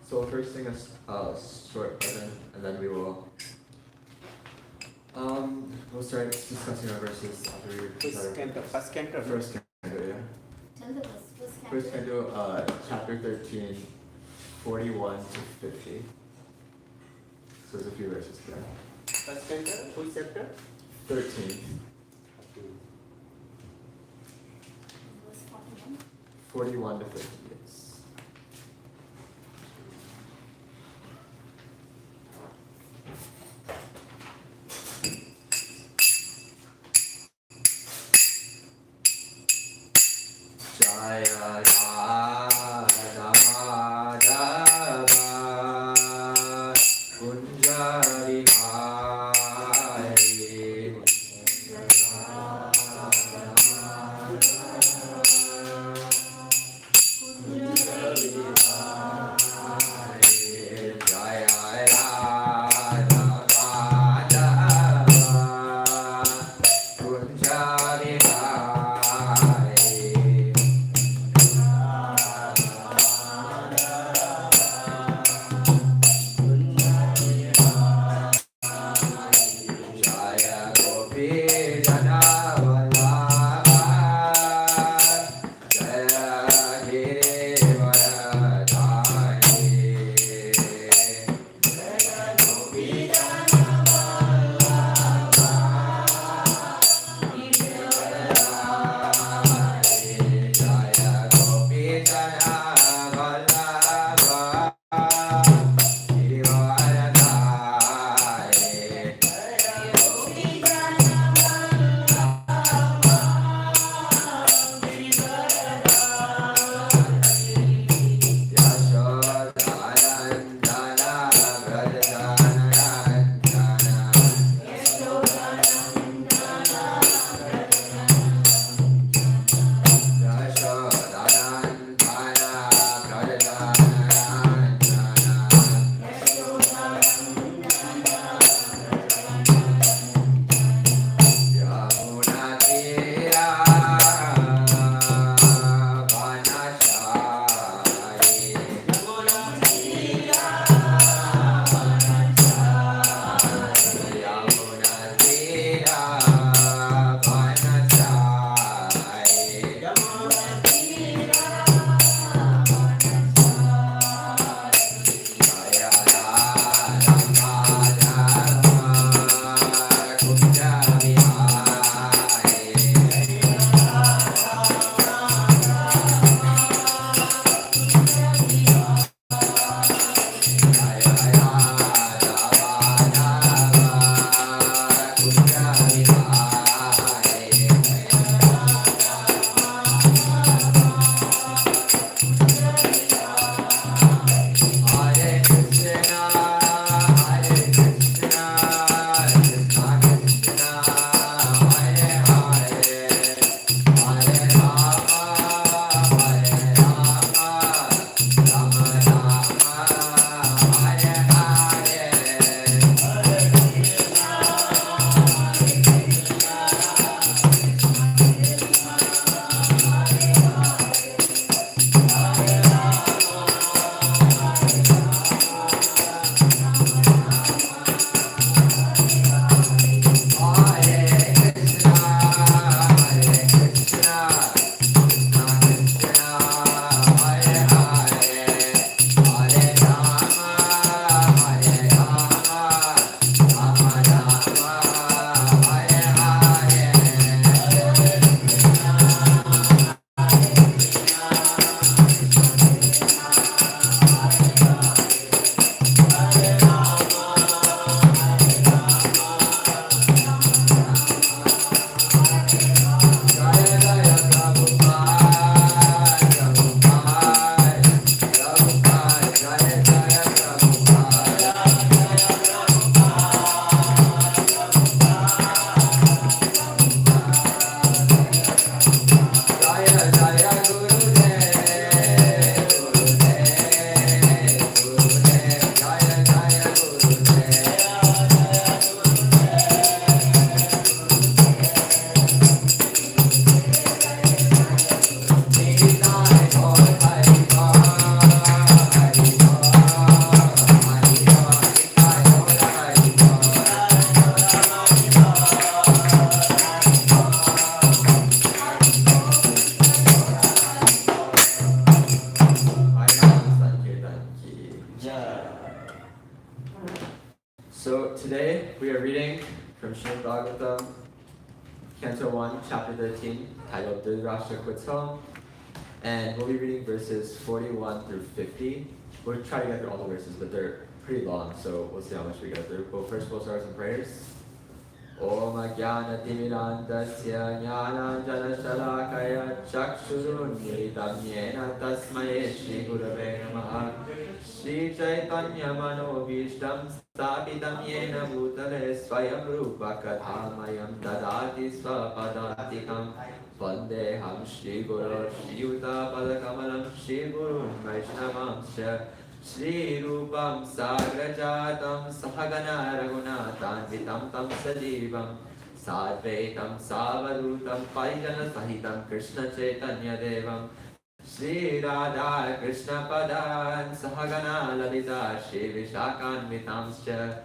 So we'll first sing a short version, and then we will we'll start discussing our verses after we First canto. First canto, yeah. Tell the First canto, chapter 13, 41 to 50. So there's a few verses there. First canto, which chapter? 13. 41 to 50, yes. Jaya Radha Madhava Kunjari Hari from Srimad Bhagavatam, Canto 1, Chapter 13, titled Dhritarashtra Quits Home. And we'll be reading verses 41 through 50. We'll try to get through all the verses, but they're pretty long, so we'll see how much we get through. But first we'll start with some prayers. Om Ajnana Timirandasya Jnana Shalakaya Chakshurunmilitam Yena Tasmaye Shri Gurave Namaha Shri Chaitanya Manobhishtam Sthapitam Yena Bhutale Swayam Rupa Kathamayam Dadati Swapadantikam Vandeham Shri Guru Shri Yuta Padakamalam Shri Gurun Vaishnavamsya Shri Rupam Sagrajatam Sahagana Raghunatanvitam Tam Sajivam Sadvaitam Savadutam Parijana Sahitam Krishna Chaitanya Devam Shri Radha Krishna Padan Sahagana Lalita Shri Vishakanvitamscha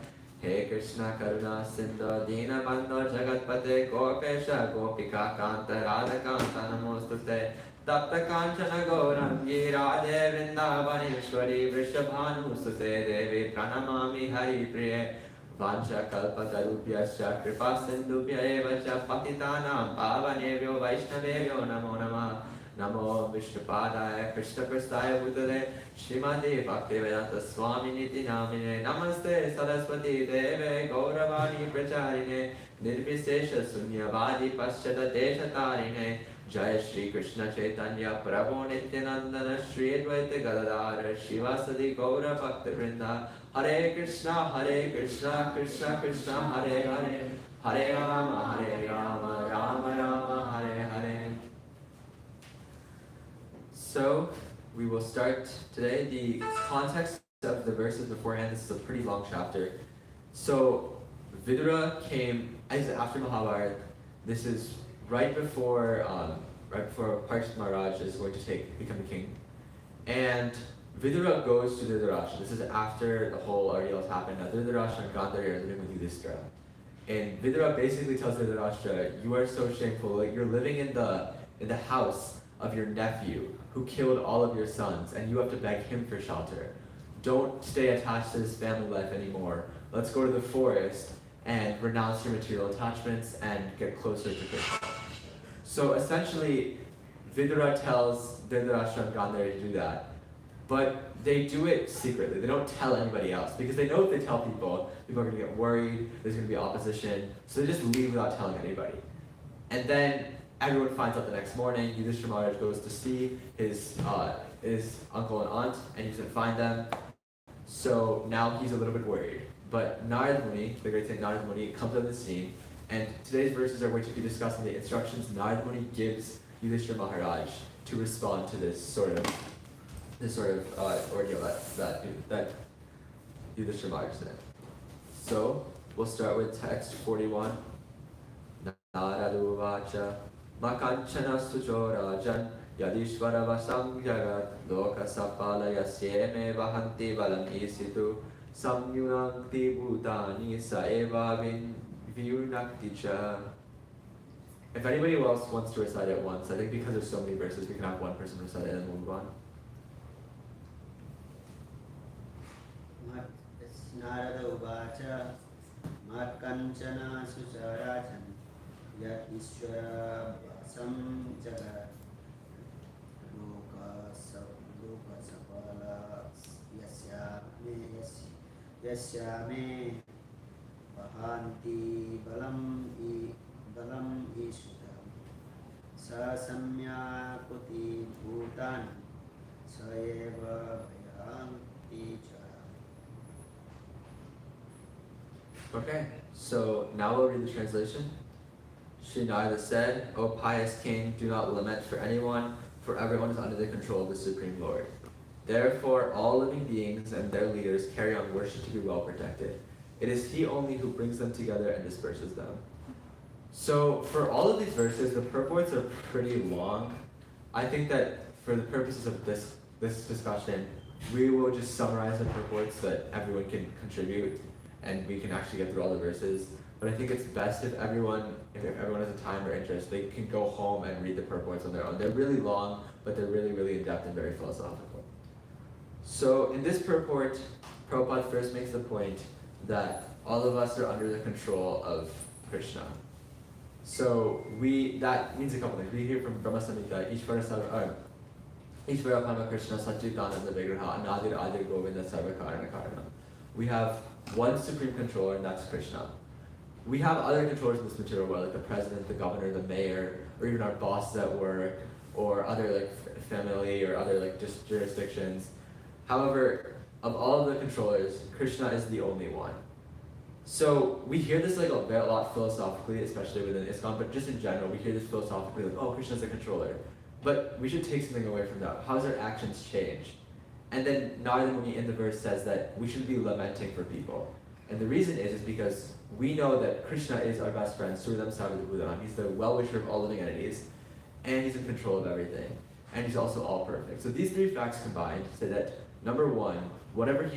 He Krishna Karuna Sindhu Dina Bandho Jagatpate Gopesha Gopika Kanta Radha Kanta Namostute Tapta Kanchana Gaurangi Radhe Vrindavaneshwari Vrishabhanusute Devi Pranamami Hari Priye Vancha Kalpatarupyascha Kripa Sindhubhya Evacha Patitanam Pavanevyo Vaishnavevyo Namo Namah Namo Vishnupadaya Krishna Prastaya Bhutale Srimati Bhaktivedanta Swami Niti Namine Namaste Saraswati Deve Gauravani Pracharine Nirvisesha Sunyavadi Paschata Desha Tarine Jai Shri Krishna Chaitanya Prabhu Nityanandana Shri Advaita Gadadhara Shivasadi Gaura Bhakta Vrinda Hare Krishna Krishna Krishna Hare Hare Hare Rama Rama Rama Hare Hare. So we will start today. The context of the verses beforehand, this is a pretty long chapter. So Vidura came after Mahabharata. This is right before Parikshit Maharaj is going to become the king. And Vidura goes to Dhritarashtra. This is after the whole ordeal has happened. Now Dhritarashtra and Gandhari are living with Yudhisthira. And Vidura basically tells Dhritarashtra, you are so shameful. Like, you're living in the house of your nephew who killed all of your sons, and you have to beg him for shelter. Don't stay attached to this family life anymore. Let's go to the forest and renounce your material attachments and get closer to Krishna. So essentially, Vidura tells Dhritarashtra and Gandhari to do that, but they do it secretly. They don't tell anybody else, because they know if they tell people, people are going to get worried, there's going to be opposition, so they just leave without telling anybody. And then everyone finds out the next morning. Yudhisthira Maharaj goes to see his uncle and aunt, and he doesn't find them, so now he's a little bit worried. But Narada Muni, the great saint Narada Muni, comes on the scene, and today's verses are going to be discussing the instructions Narada Muni gives Yudhisthira Maharaj to respond to this sort of ordeal that Yudhisthira Maharaj is in. So we'll start with text 41. Narada Uvacha Makanchana Suchorajan Yadishvara Vasam Jagat Loka Sapalaya Syeme Vahanti Valam Isitu Samyunakti Bhutani Saeva Vyunakti Cha. If anybody else wants to recite it once, I think because there's so many verses, we can have one person recite it and we'll move on. Narada Uvacha Matkanchana Sucharajan Yadishvara Vasam Jagat Loka Sapala Yasyame Vahanti Balam Ishutam Sa Samyakuti Bhutan Saeva Vyanti Okay, so now we'll read the translation. Sri Narada said, O pious king, do not lament for anyone, for everyone is under the control of the Supreme Lord. Therefore, all living beings and their leaders carry on worship to be well protected. It is he only who brings them together and disperses them. So, for all of these verses, the purports are pretty long. I think that for the purposes of this discussion, we will just summarize the purports so that everyone can contribute and we can actually get through all the verses. But I think it's best if everyone has the time or interest, they can go home and read the purports on their own. They're really long, but they're really, really in-depth and very philosophical. So in this purport, Prabhupada first makes the point that all of us are under the control of Krishna. So that means a couple things. We hear from Brahma Samhita, Ishvara Parama Krishna Satchitananda Vigraha Anadir Adir Govinda Sarva Karana Karana. We have one supreme controller, and that's Krishna. We have other controllers in this material world, like the president, the governor, the mayor, or even our bosses at work, or other like family, or other like just jurisdictions. However, of all of the controllers, Krishna is the only one. So we hear this like a lot philosophically, especially within ISKCON, but just in general, we hear this philosophically, like, oh, Krishna's a controller. But we should take something away from that. How does our actions change? And then Narada Muni in the verse says that we shouldn't be lamenting for people. And the reason is because we know that Krishna is our best friend, Suridam Sarvadabhutanam. He's the well-wisher of all living entities, and he's in control of everything. And he's also all perfect. So these three facts combined say that, number one, whatever's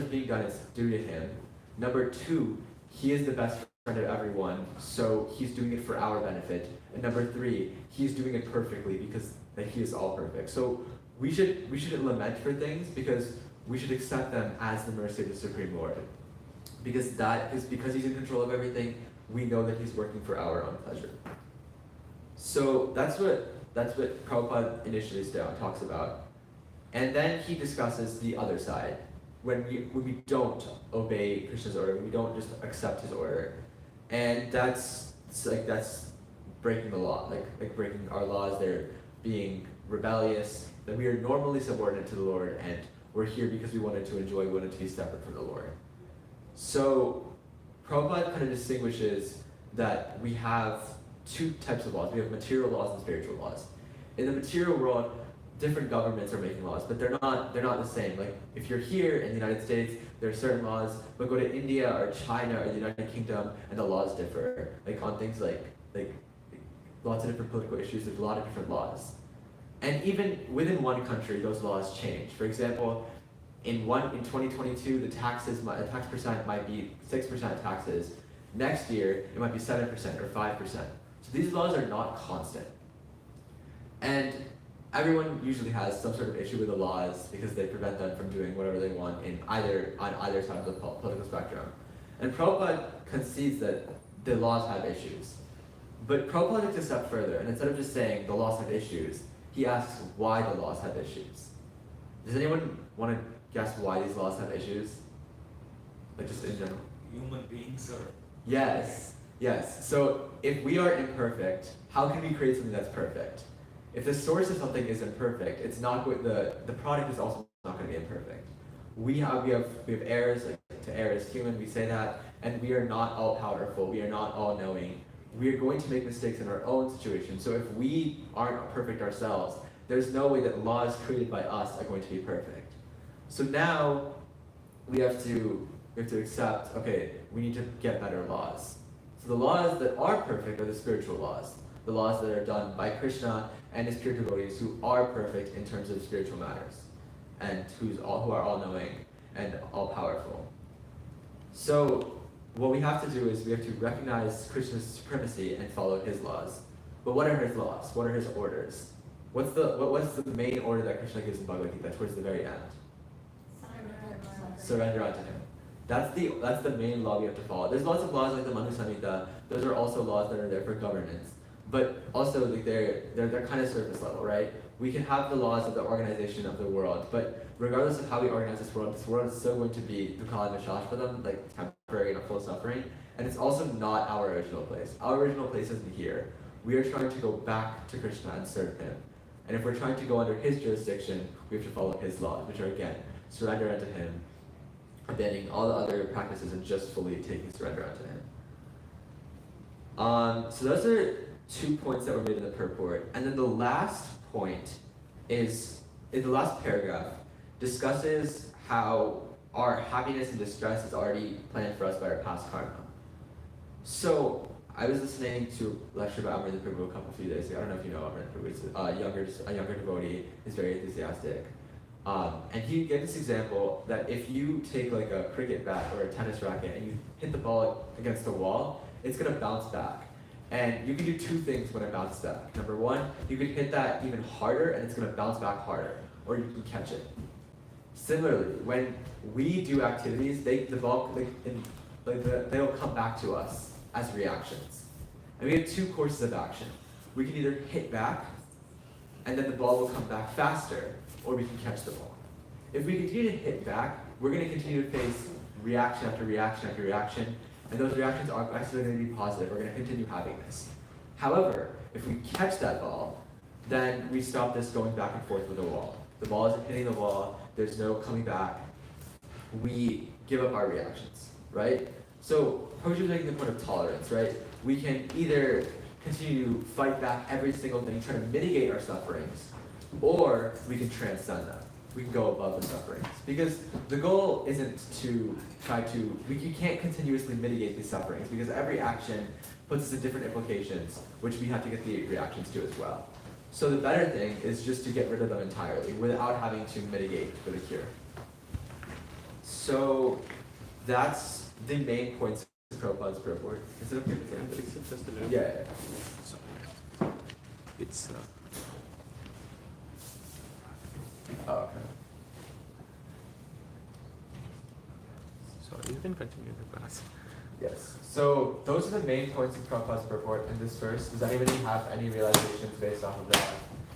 being done is due to him. Number two, he is the best friend of everyone, so he's doing it for our benefit. And number three, he's doing it perfectly because he is all perfect. So we shouldn't lament for things, because we should accept them as the mercy of the Supreme Lord. Because he's in control of everything, we know that he's working for our own pleasure. So that's what Prabhupada initially talks about. And then he discusses the other side. When we don't obey Krishna's order, when we don't just accept his order. And that's breaking the law, like breaking our laws. They're being rebellious, that we are normally subordinate to the Lord, and we're here because we wanted to enjoy, we wanted to be separate from the Lord. So Prabhupada kind of distinguishes that we have two types of laws. We have material laws and spiritual laws. In the material world, different governments are making laws, but they're not the same. Like if you're here in the United States, there are certain laws, but go to India or China or the United Kingdom and the laws differ. Like on things like lots of different political issues, there's a lot of different laws. And even within one country, those laws change. For example, in 2022, the tax percent might be 6% taxes. Next year, it might be 7% or 5%. So these laws are not constant. And everyone usually has some sort of issue with the laws because they prevent them from doing whatever they want on either side of the political spectrum. And Prabhupada concedes that the laws have issues. But Prabhupada takes a step further, and instead of just saying the laws have issues, he asks why the laws have issues. Does anyone want to guess why these laws have issues? Like just in general. Human beings are... Yes. So if we are imperfect, how can we create something that's perfect? If the source of something is imperfect, it's not going, the product is also not going to be imperfect. We have errors, like to err is human, we say that, and we are not all powerful, we are not all knowing. We are going to make mistakes in our own situation. So if we aren't perfect ourselves, there's no way that laws created by us are going to be perfect. So now we have to accept, okay, we need to get better laws. So the laws that are perfect are the spiritual laws, the laws that are done by Krishna and his pure devotees who are perfect in terms of spiritual matters, and who are all-knowing and all-powerful. So what we have to do is we have to recognize Krishna's supremacy and follow his laws. But what are his laws? What are his orders? What's the main order that Krishna gives in Bhagavad Gita towards the very end? Surrender unto him. That's the main law we have to follow. There's lots of laws like the Manu Samhita. Those are also laws that are there for governance. But also like they're kind of surface level, right? We can have the laws of the organization of the world, but regardless of how we organize this world is still going to be Dukhala Vishashpadam, like temporary and full suffering. And it's also not our original place. Our original place isn't here. We are trying to go back to Krishna and serve him. And if we're trying to go under his jurisdiction, we have to follow his laws, which are again, surrender unto him, abandoning all the other practices and just fully taking surrender unto him. So those are 2 points that were made in the purport. And then the last point is, in the last paragraph, discusses how our happiness and distress is already planned for us by our past karma. So I was listening to a lecture by Amrita Prabhu a few days ago. I don't know if you know Amrita Prabhu. He's a younger devotee. He's very enthusiastic. And he gave this example that if you take like a cricket bat or a tennis racket and you hit the ball against the wall, it's going to bounce back. And you can do 2 things when it bounces back. Number 1, you can hit that even harder and it's going to bounce back harder, or you can catch it. Similarly, when we do activities, they'll come back to us. as reactions. And we have two courses of action. We can either hit back, and then the ball will come back faster, or we can catch the ball. If we continue to hit back, we're going to continue to face reaction after reaction after reaction, and those reactions are actually going to be positive. We're going to continue having this. However, if we catch that ball, then we stop this going back and forth with the wall. The ball isn't hitting the wall, there's no coming back. We give up our reactions, right? So, Prabhupada was making the point of tolerance, right? We can either continue to fight back every single thing, try to mitigate our sufferings, or we can transcend them. We can go above the sufferings. Because the goal isn't to try to, you can't continuously mitigate these sufferings, because every action puts us in different implications, which we have to get the reactions to as well. So the better thing is just to get rid of them entirely, without having to mitigate for the cure. So that's the main points of Prabhupada's purport. Is it okay to fix it just a little? Yeah. It's Oh, okay. sorry, you can continue the class. Yes. So those are the main points of Prabhupada's purport in this verse. Does anybody have any realizations based off of that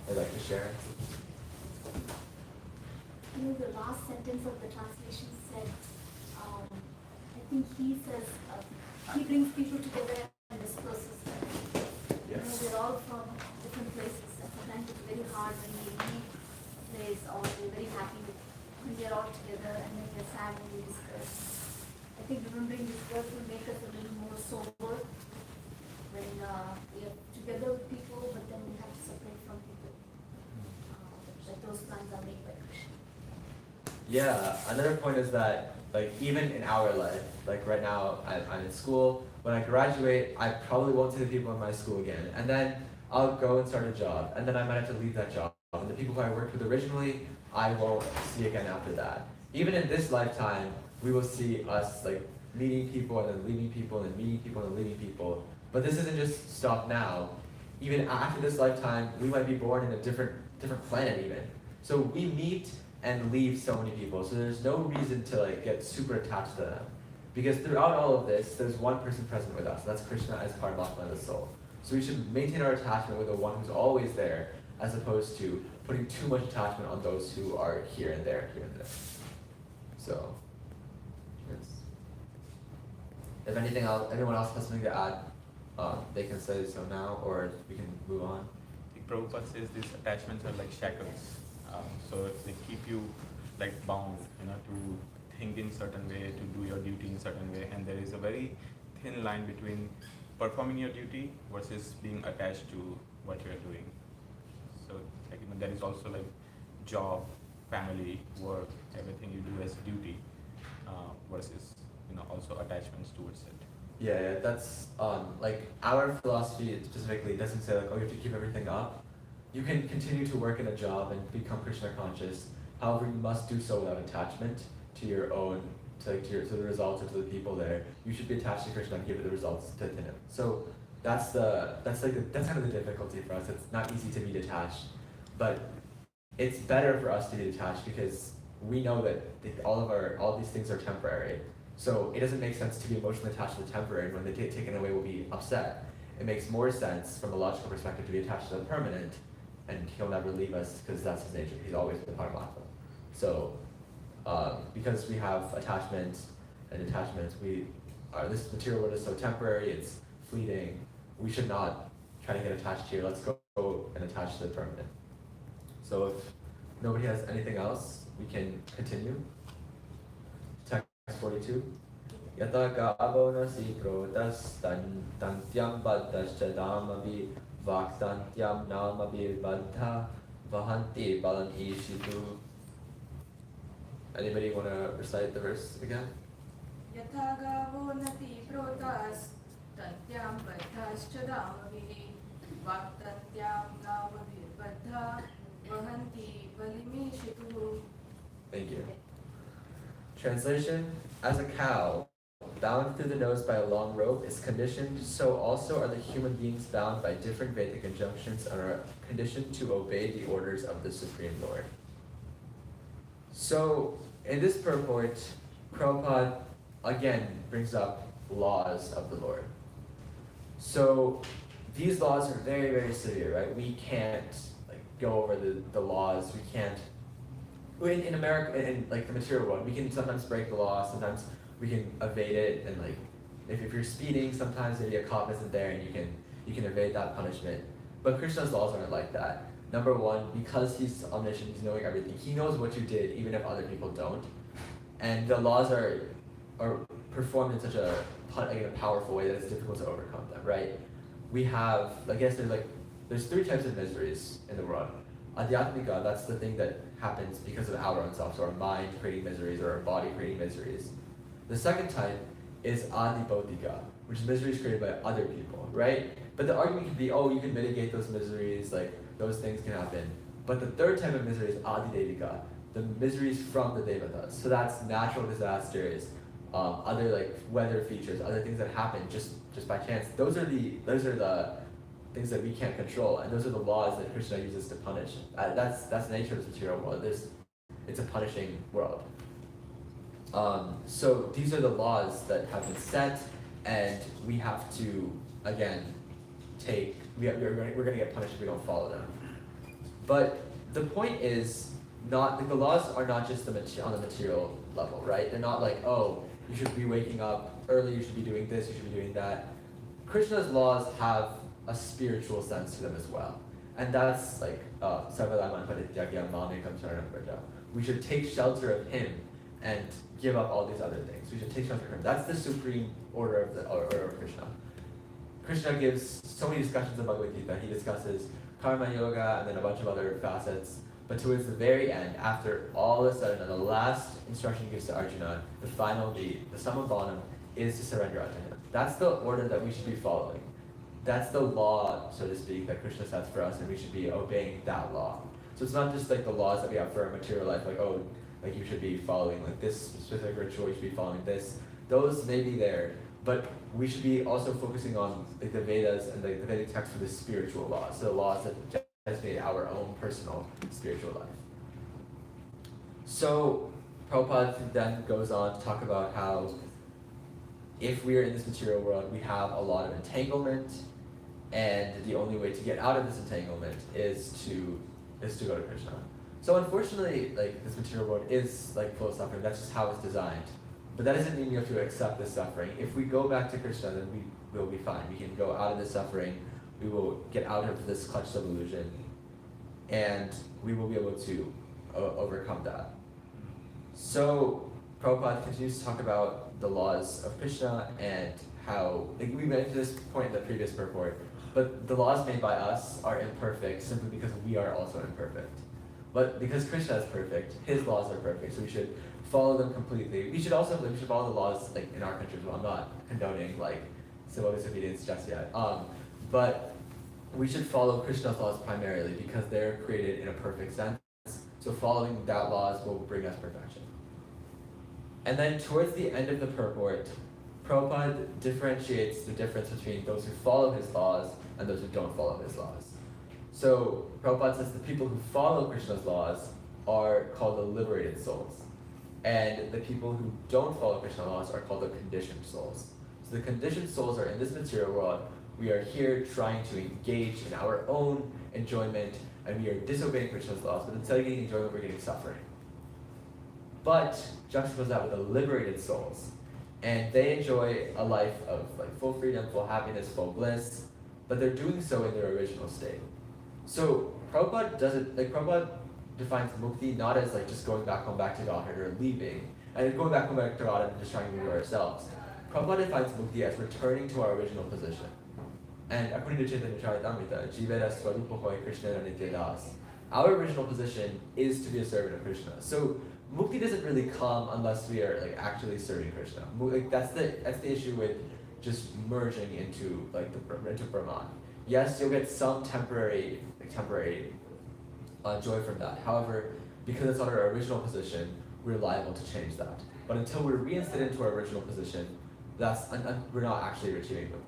they'd like to share? The last sentence of the translation said, I think he says, he brings people together and disperses them. Yes. We're all from different places, and sometimes it's very hard when we leave a place, or we're very happy when we're all together, and then we're sad when we disperse. I think remembering this verse will make us a little more sober when we are together with people, but then we have to separate from people. That those plans are made by Krishna. Yeah, another point is that, like, even in our life, like right now, I'm in school. When I graduate, I probably won't see the people in my school again. And then I'll go and start a job, and then I might have to leave that job. And the people who I worked with originally, I won't see again after that. Even in this lifetime, we will see us like meeting people and then leaving people and then meeting people and then leaving people. But this isn't just stop now. Even after this lifetime, we might be born in a different planet even. So we meet and leave so many people. So there's no reason to like get super attached to them. Because throughout all of this, there's one person present with us. That's Krishna as Paramatma, the soul. So we should maintain our attachment with the one who's always there, as opposed to putting too much attachment on those who are here and there, here and there. So, yes. If anything else, anyone else has something to add, they can say so now, or we can move on. Prabhupada says these attachments are like shackles. So they keep you like bound, to think in certain way, to do your duty in certain way, and there is a very thin line between performing your duty versus being attached to what you are doing. So like, there is also like job, family, work, everything you do as duty versus also attachments towards it. Yeah, that's like our philosophy specifically doesn't say like, oh, you have to keep everything up. You can continue to work in a job and become Krishna conscious. However, you must do so without attachment to your own, to the results or to the people there. You should be attached to Krishna and give the results to him. So that's kind of the difficulty for us. It's not easy to be detached, but it's better for us to be detached because we know that all these things are temporary. So it doesn't make sense to be emotionally attached to the temporary, and when they get taken away, we'll be upset. It makes more sense from a logical perspective to be attached to the permanent, and he'll never leave us because that's his nature. He's always with Paramatma. So because we have attachments and detachments, this material world is so temporary, it's fleeting. We should not try to get attached here. Let's go and attach to the permanent. So if nobody has anything else, we can continue. Text 42. Yata gavo nasi protas tantyam baddascha damavi vaktantyam namavi baddha vahanti balan ishitu. Anybody want to recite the verse again? Yatha gavo nati protas tantyam baddhascha damavi vaktantyam namavi baddha vahanti balimeshitu. Thank you. Translation: as a cow bound through the nose by a long rope is conditioned, so also are the human beings bound by different Vedic injunctions and are conditioned to obey the orders of the Supreme Lord. So, in this purport, Prabhupada again brings up laws of the Lord. So these laws are very, very severe, right? We can't like go over the laws. We can't. In America, in like the material world, we can sometimes break the law. Sometimes we can evade it, and like if you're speeding, sometimes maybe a cop isn't there, and you can evade that punishment. But Krishna's laws aren't like that. Number one, because he's omniscient, he's knowing everything. He knows what you did, even if other people don't. And the laws are performed in such a powerful way that it's difficult to overcome them, right? We have, I guess there's three types of miseries in the world. Adhyatmika, that's the thing that happens because of our own self, so our mind creating miseries or our body creating miseries. The second type is adibodhika, which is miseries created by other people, right? But the argument can be, oh, you can mitigate those miseries, like those things can happen. But the third type of misery is adidevika, the miseries from the devatas. So that's natural disasters, other like weather features, other things that happen just by chance. Those are the things that we can't control, and those are the laws that Krishna uses to punish. That's the nature of this material world. It's a punishing world. So these are the laws that have been set, and we have to again we're going to get punished if we don't follow them. But the point is not the laws are not just on the material level, right? They're not like, oh, you should be waking up early, you should be doing this, you should be doing that. Krishna's laws have a spiritual sense to them as well. And that's like we should take shelter of him and give up all these other things. We should take shelter of him. That's the supreme order of order of Krishna. Krishna gives so many discussions of Bhagavad Gita. He discusses karma yoga and then a bunch of other facets. But towards the very end, after all is said and done, the last instruction he gives to Arjuna, the final deed, the sum of bonum, is to surrender unto him. That's the order that we should be following. That's the law, so to speak, that Krishna sets for us, and we should be obeying that law. So it's not just like the laws that we have for our material life, like, oh, like you should be following like this specific ritual, you should be following this. Those may be there, but we should be also focusing on like the Vedas and the Vedic text for the spiritual laws, so the laws that designate our own personal spiritual life. So Prabhupada then goes on to talk about how if we are in this material world, we have a lot of entanglement, and the only way to get out of this entanglement is to go to Krishna. So unfortunately, like this material world is like full of suffering. That's just how it's designed. But that doesn't mean you have to accept this suffering. If we go back to Krishna, then we will be fine. We can go out of this suffering. We will get out of this clutch of illusion, and we will be able to overcome that. So Prabhupada continues to talk about the laws of Krishna and how, like we mentioned this point in the previous purport, but the laws made by us are imperfect simply because we are also imperfect. But because Krishna is perfect, his laws are perfect, so we should follow them completely. We should follow the laws like in our country as well. I'm not condoning like civil disobedience just yet. But we should follow Krishna's laws primarily because they're created in a perfect sense. So following that laws will bring us perfection. And then towards the end of the purport, Prabhupada differentiates the difference between those who follow his laws and those who don't follow his laws. So Prabhupada says the people who follow Krishna's laws are called the liberated souls. And the people who don't follow Krishna's laws are called the conditioned souls. So the conditioned souls are in this material world. We are here trying to engage in our own enjoyment, and we are disobeying Krishna's laws, but instead of getting enjoyment, we're getting suffering. But juxtapose that with the liberated souls, and they enjoy a life of like full freedom, full happiness, full bliss, but they're doing so in their original state. So Prabhupada defines mukti not as like just going back home back to Godhead or leaving, and going back home back to Godhead and just trying to do it ourselves. Prabhupada defines mukti as returning to our original position. And according to Chaitanya Charitamrita, Jivera Swarupahoy Krishna Nityadas, our original position is to be a servant of Krishna. So mukti doesn't really come unless we are like actually serving Krishna. Like that's the issue with just merging into like into Brahman. Yes, you'll get some temporary joy from that. However, because it's not our original position, we're liable to change that. But until we're reinstated into our original position, we're not actually achieving mukti.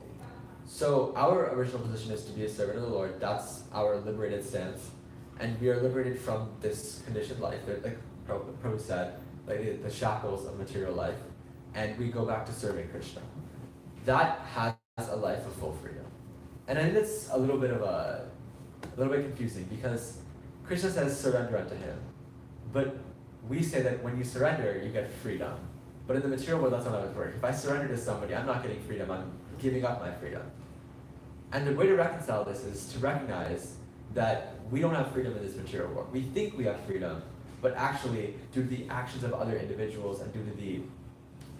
So our original position is to be a servant of the Lord. That's our liberated stance, and we are liberated from this conditioned life. Like Prabhu said, like the shackles of material life, and we go back to serving Krishna. That has a life of full freedom. And I think that's a little bit confusing because Krishna says surrender unto him. But we say that when you surrender, you get freedom. But in the material world, that's not how it works. If I surrender to somebody, I'm not getting freedom, I'm giving up my freedom. And the way to reconcile this is to recognize that we don't have freedom in this material world. We think we have freedom, but actually, due to the actions of other individuals and due to the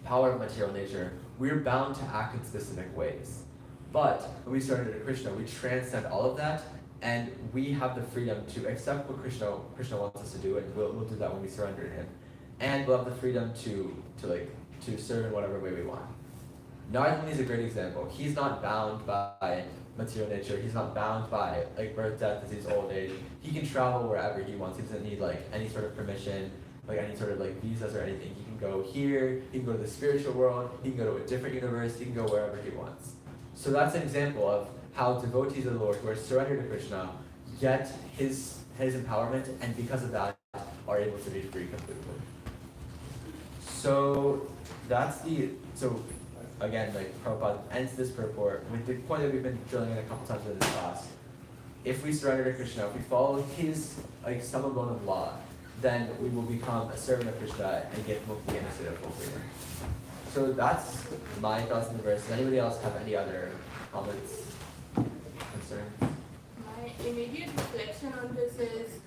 power of material nature, we're bound to act in specific ways. But when we surrender to Krishna, we transcend all of that, and we have the freedom to accept what Krishna wants us to do, and we'll do that when we surrender to him. And we'll have the freedom to serve in whatever way we want. Narada is a great example. He's not bound by material nature. He's not bound by like birth, death, disease, old age. He can travel wherever he wants. He doesn't need like any sort of permission, like any sort of like visas or anything. He can go here. He can go to the spiritual world. He can go to a different universe. He can go wherever he wants. So that's an example of how devotees of the Lord who are surrendered to Krishna get his empowerment, and because of that, are able to be free completely. So again, like Prabhupada ends this purport with the point that we've been drilling in a couple times in this class. If we surrender to Krishna, if we follow his like samaguna law, then we will become a servant of Krishna and get mukti and a state of full freedom. So that's my thoughts on the verse. Does anybody else have any other comments, concerns? My immediate reflection on this is,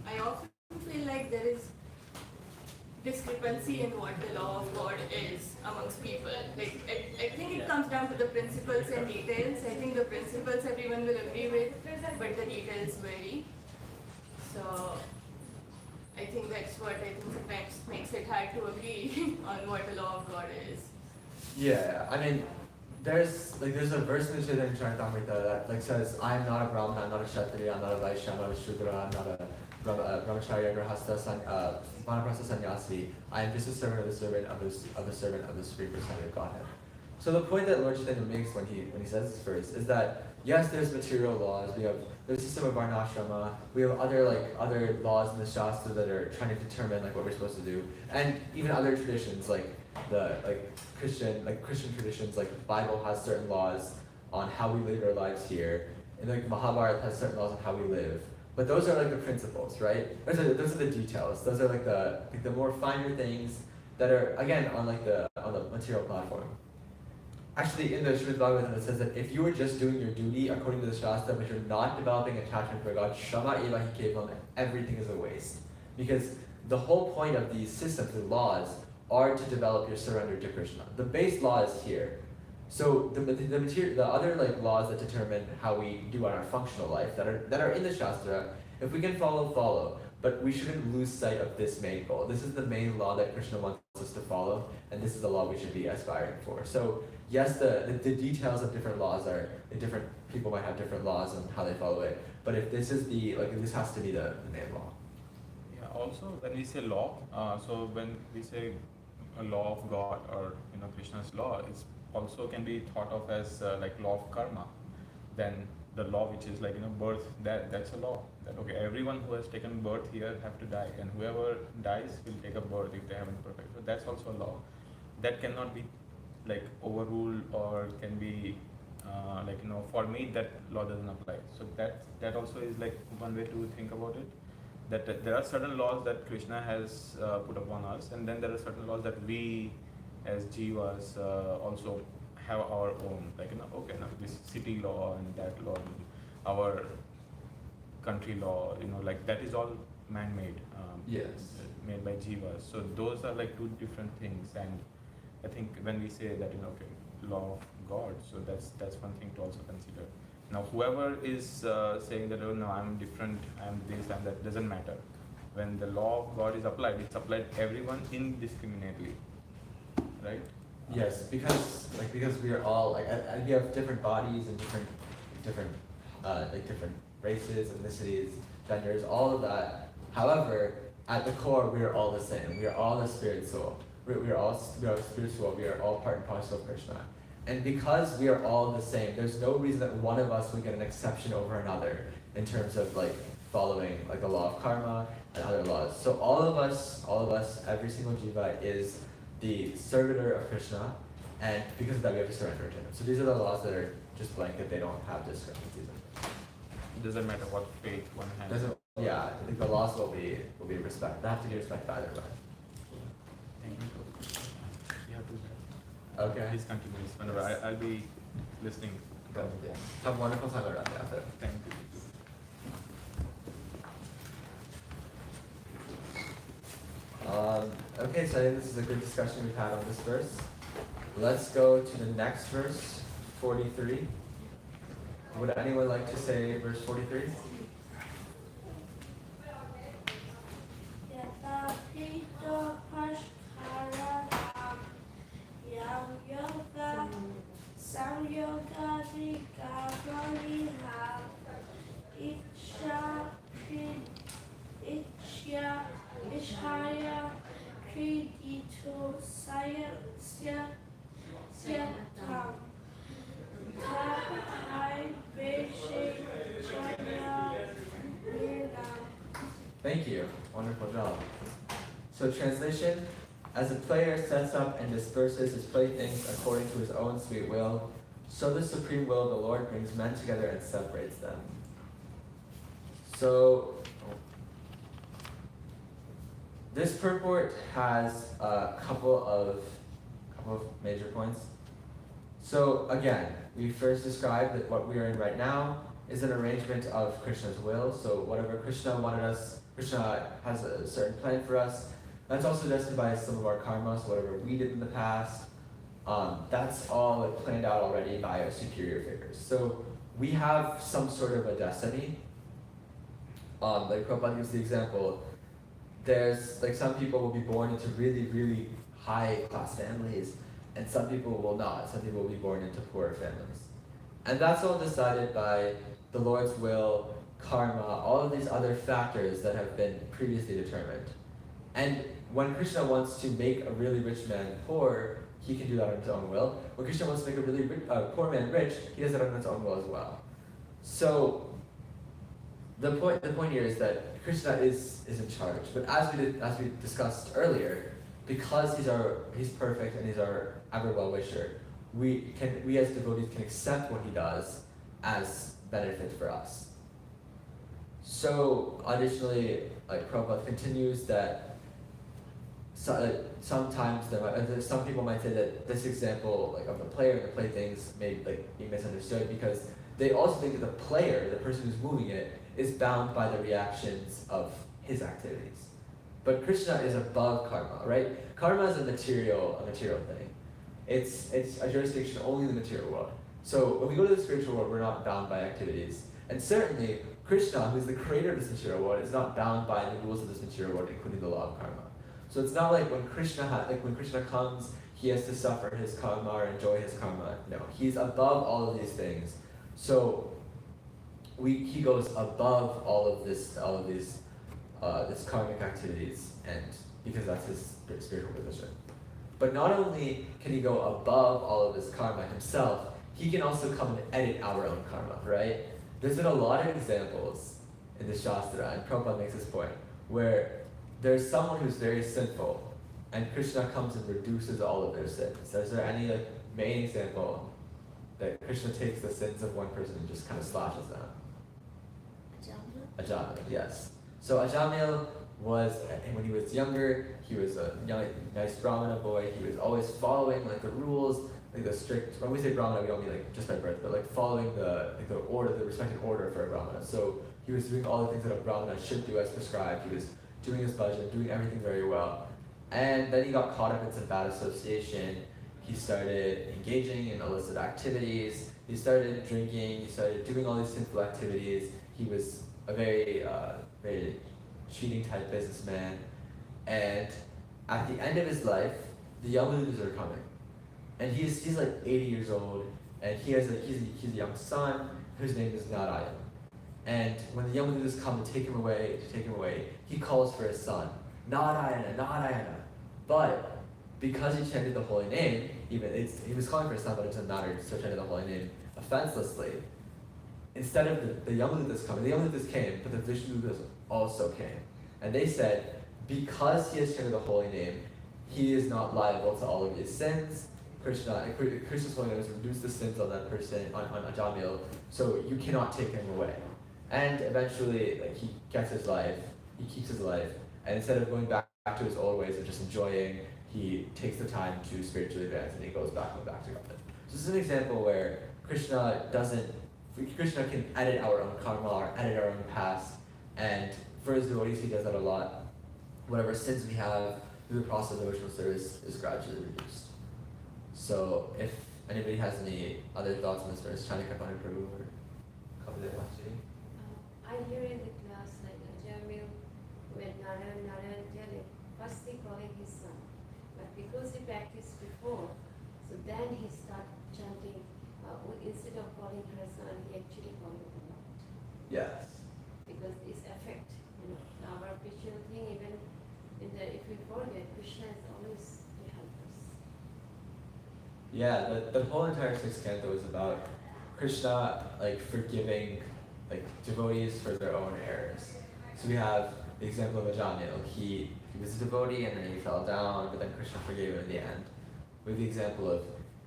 I often feel like there is discrepancy in what the law of God is amongst people. Like, I think it comes down to the principles and details. I think the principles everyone will agree with, but the details vary. So I think that's what I think sometimes makes it hard to agree on what the law of God is. Yeah, I mean, there's a verse in the Chaitanya Charitamrita that like says, I am not a Brahmana, I'm not a Kshatriya, I'm not a Vaishya, I'm not a Shudra, I'm not a Brahmacharya, Grahastha, Vanaprastha Sannyasi. I am just a servant of the servant of the servant of the Supreme Personality of Godhead. So the point that Lord Chaitanya makes when he says this verse is that yes, there's material laws. There's a system of varnashrama. We have other laws in the Shastra that are trying to determine like what we're supposed to do, and even other traditions like Christian traditions. Like the Bible has certain laws on how we live our lives here, and like Mahabharata has certain laws on how we live. But those are like the principles, right? Those are the details. Those are like the more finer things that are again on the material platform. Actually, in the Srimad Bhagavatam, it says that if you are just doing your duty according to the Shastra, but you're not developing attachment for God, Shama eva hi kevalam, everything is a waste. Because the whole point of these systems and laws are to develop your surrender to Krishna. The base law is here. So the other like laws that determine how we do our functional life that are in the Shastra, if we can follow. But we shouldn't lose sight of this main goal. This is the main law that Krishna wants us to follow, and this is the law we should be aspiring for. So yes, the details of different laws are different. People might have different laws and how they follow it. But if this is this has to be the main law. Yeah. Also, when we say law, so when we say a law of God or Krishna's law, it also can be thought of as like law of karma. Then the law which is like birth, that's a law. That okay, everyone who has taken birth here have to die, and whoever dies will take a birth if they haven't perfect. So that's also a law that cannot be like overruled or can be for me that law doesn't apply. So that also is like one way to think about it. That there are certain laws that Krishna has put upon us, and then there are certain laws that we as jivas also have our own, this city law and that law, our country law, like that is all man-made, Yes. made by jivas. So those are like two different things, and I think when we say that, law of God, so that's one thing to also consider. Now, whoever is saying that, oh no, I'm different, I'm this, and that, doesn't matter. When the law of God is applied, it's applied to everyone indiscriminately, right? Yes, because we are all we have different bodies and different races, ethnicities, genders, all of that. However, at the core, we are all the same. We are all the spirit soul. We are all spiritual. We are all part and parcel of Krishna. And because we are all the same, there's no reason that one of us would get an exception over another in terms of following the law of karma and other laws. So all of us, every single jiva is the servitor of Krishna, and because of that we have to surrender to him. So these are the laws that are just blanket, they don't have discrepancies. It doesn't matter what faith one has. Doesn't, yeah, I think the laws will be respected. They have to be respected either way. Thank you. You have to. Okay. Please continue. Whenever I'll be listening. To Good. that. Have a wonderful time around after. Thank you. Okay, so I think this is a good discussion we've had on this verse. Let's go to the next verse, 43. Would anyone like to say verse 43? Thank you. Wonderful job. So translation, as a player sets up and disperses his playthings according to his own sweet will, so the supreme will of the Lord brings men together and separates them. So this purport has a couple of major points. So again, we first described that what we are in right now is an arrangement of Krishna's will. So whatever Krishna wanted us, Krishna has a certain plan for us. That's also suggested by some of our karmas, whatever we did in the past. That's all planned out already by our superior figures. So we have some sort of a destiny. Like Prabhupada gives the example, there's like some people will be born into really, really high class families, and some people will not. Some people will be born into poorer families. And that's all decided by the Lord's will, karma, all of these other factors that have been previously determined. And when Krishna wants to make a really rich man poor, he can do that on his own will. When Krishna wants to make a really poor man rich, he does that on his own will as well. So the point here is that Krishna is in charge. But as we discussed earlier, because he's perfect and he's our ever well-wisher, we as devotees can accept what he does as benefit for us. So additionally, like Prabhupada continues that sometimes some people might say that this example, like of the player and the playthings, may like be misunderstood because they also think that the player, the person who's moving it, is bound by the reactions of his activities. But Krishna is above karma, right? Karma is a material thing. It's a jurisdiction only in the material world. So when we go to the spiritual world, we're not bound by activities. And certainly, Krishna, who is the creator of this material world, is not bound by the rules of this material world, including the law of karma. So it's not like when Krishna comes, he has to suffer his karma or enjoy his karma. No, he's above all of these things. So he goes above all of these karmic activities, and because that's his spiritual position. But not only can he go above all of this karma himself, he can also come and edit our own karma, right? There's been a lot of examples in the Shastra, and Prabhupada makes this point, where there's someone who's very sinful, and Krishna comes and reduces all of their sins. So is there any main example that Krishna takes the sins of one person and just kind of slashes them? Ajamil, yes. So Ajamil was, when he was younger, he was a young, nice Brahmana boy. He was always following the rules, the strict. When we say Brahmana, we don't mean just by birth, but following the order, the respected order for a Brahmana. So he was doing all the things that a Brahmana should do as prescribed. He was doing his bhajan, doing everything very well. And then he got caught up in some bad association. He started engaging in illicit activities. He started drinking. He started doing all these sinful activities. He was a very cheating type businessman. And at the end of his life, the Yamaludas are coming. And he's 80 years old, and he's a young son whose name is Narada. And when the Yamaludas come to take him away, he calls for his son, Narayana. But because he chanted the holy name, he was calling for his son, but it's not so chanted the holy name offenselessly. Instead of the Yamaludas coming, the Yamaludas came, but the Vishnudutas also came. And they said, because he has chanted the holy name, he is not liable to all of his sins. Krishna's holiness reduced the sins on that person, on Ajamil, so you cannot take him away. And eventually, like, he gets his life, he keeps his life, and instead of going back to his old ways of just enjoying, he takes the time to spiritually advance and he goes back to God. So this is an example where Krishna can edit our own karma or edit our own past, and for his devotees he does that a lot. Whatever sins we have through the process of devotional service is gradually reduced. So if anybody has any other thoughts on this verse, Chanika Prabhu or Kapila Maharaj. I hear in the class like Jamil when Narada telling, first he calling his son, but because he practiced before, so then he started chanting, instead of calling Krishna, he actually called him Lord. Yes. Because it's effect, our spiritual thing, even in the, if we forget, Krishna is always to help us. Yeah, the whole entire sixth canto is about Krishna like forgiving like devotees for their own errors. So we have the example of Ajamil. He was a devotee and then he fell down, but then Krishna forgave him in the end. We have the example of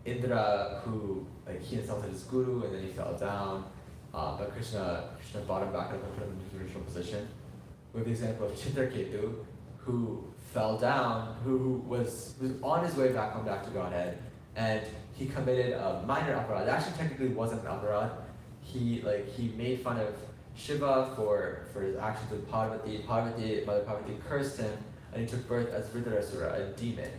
Indra, who like he insulted his guru and then he fell down, but Krishna brought him back up and put him into his original position. We have the example of Chitraketu, who fell down, who was on his way back home back to Godhead, and he committed a minor aparad. It actually technically wasn't an aparad. He made fun of Shiva for his actions with Parvati. Mother Parvati cursed him, and he took birth as Vritarasura, a demon.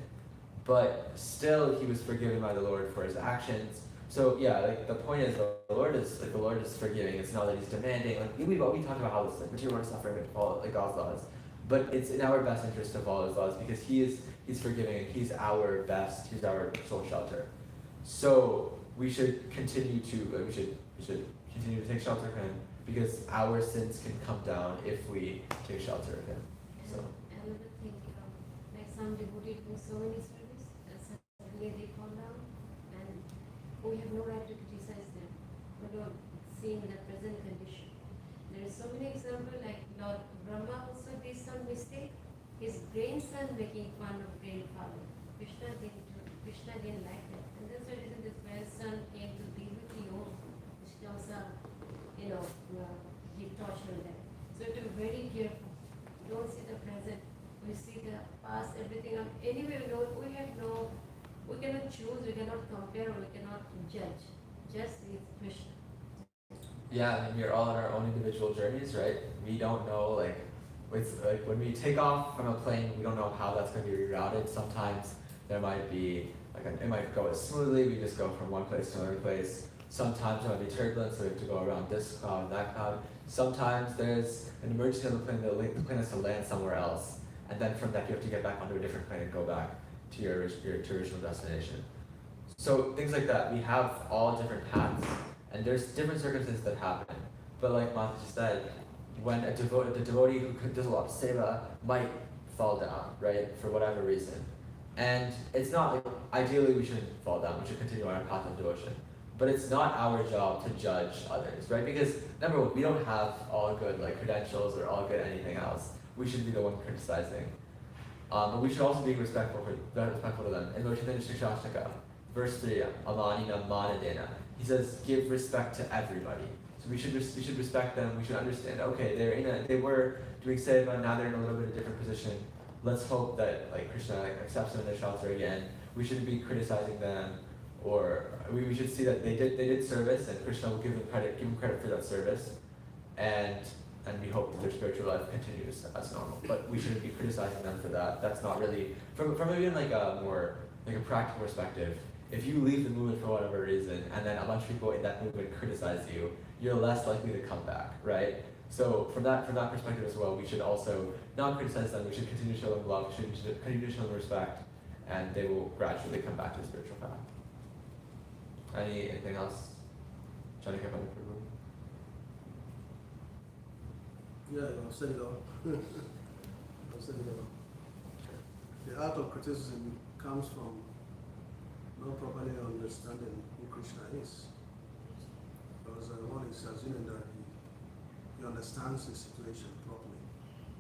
But still, he was forgiven by the Lord for his actions. So yeah, like the point is, the Lord is forgiving. It's not that He's demanding. Like we talked about how this like material suffering and follow like God's laws, but it's in our best interest to follow His laws because He's forgiving and He's our best. He's our soul shelter. So we should continue to we should continue to take shelter of Him because our sins can come down if we take shelter of Him. So Another thing, like some devotees do so many service, and suddenly they fall down, and we have no right to criticize them, but not seeing the present condition. There is so many examples, like Lord Brahma also did some mistake. His grandson making fun of grandfather. Krishna didn't like that, and that's the reason this grandson came to be with you. Krishna also, he tortured them. So to be very careful. Don't see the present. We see the past, everything. Anyway, we cannot choose, we cannot compare, we cannot judge. Just with Krishna. yeah, I mean, we're all on our own individual journeys, right? We don't know it's like when we take off from a plane, we don't know how that's going to be rerouted. Sometimes there might be it might go as smoothly. We just go from one place to another place. Sometimes there might be turbulence, so we have to go around this cloud and that cloud. Sometimes there's an emergency on the plane, the plane has to land somewhere else, and then from that you have to get back onto a different plane and go back to your original destination. So things like that, we have all different paths, and there's different circumstances that happen. But like Mataji said, when the devotee who does a lot of seva might fall down, right, for whatever reason. And it's not like, ideally we shouldn't fall down, we should continue on our path of devotion. But it's not our job to judge others, right? Because number one, we don't have all good credentials or all good anything else. We shouldn't be the one criticizing. But we should also be respectful to them. In Shashtaka, verse 3, Amanina Manadena, he says, give respect to everybody. So we should respect them. We should understand. Okay, they were doing seva, now they're in a little bit of different position. Let's hope that Krishna accepts them in their shelter again. We shouldn't be criticizing them, or we should see that they did service, and Krishna will give them credit for that service, and we hope that their spiritual life continues as normal. But we shouldn't be criticizing them for that. That's not really from even a more a practical perspective. If you leave the movement for whatever reason, and then a bunch of people in that movement criticize you, you're less likely to come back, right? So from that perspective as well, we should also not criticize them. We should continue to show them love. We should continue to show them respect, and they will gradually come back to the spiritual path. Anything else? Trying to get back to room. Yeah, I'll set it all. I'll set it all. The art of criticism comes from not properly understanding who Krishna is. Because one is assuming that he understands the situation properly.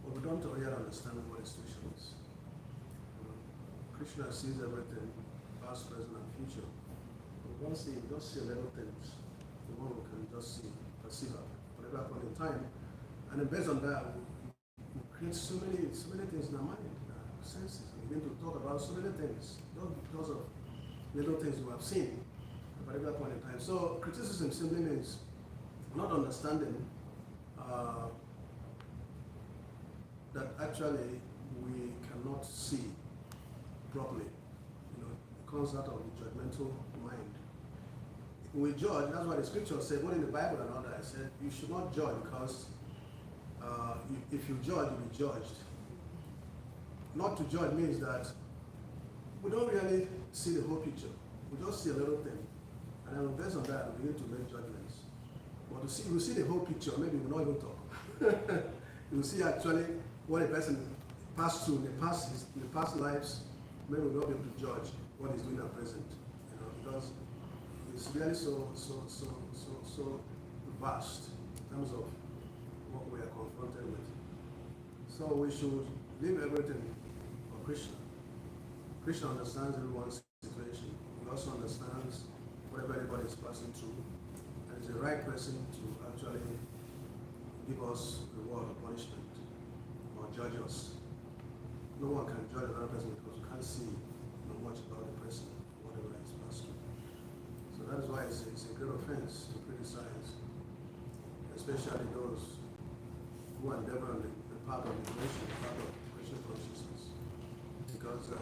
But we don't really understand what the situation is. Krishna sees everything past, present, and future. We don't see little things. The one we can just see, perceive at whatever point in time. And then based on that, we create so many things in our mind, senses. We begin to talk about so many things, not because of little things we have seen at whatever point in time. So criticism simply means not understanding that actually we cannot see properly. You know, it comes out of the judgmental mind. We judge, that's why the scripture said, what in the Bible and all that, I said, you should not judge because if you judge, you'll be judged. Not to judge means that we don't really see the whole picture. We just see a little thing. And then based on that, we begin to make judgments. But to see, we see the whole picture, maybe we'll not even talk. You will see actually what a person passed through in the past lives, maybe we'll not be able to judge what he's doing at present. You know, because it's really so vast in terms of what we are confronted with. So we should leave everything for Krishna. Krishna understands everyone's situation. He also understands whatever everybody is passing through. And is the right person to actually give us reward or punishment or judge us. No one can judge another person because you can't see much about the person, whatever is passed through. So that is why it's a great offense to criticize, especially those who are endeavor on the part of liberation, the part of Krishna consciousness. Because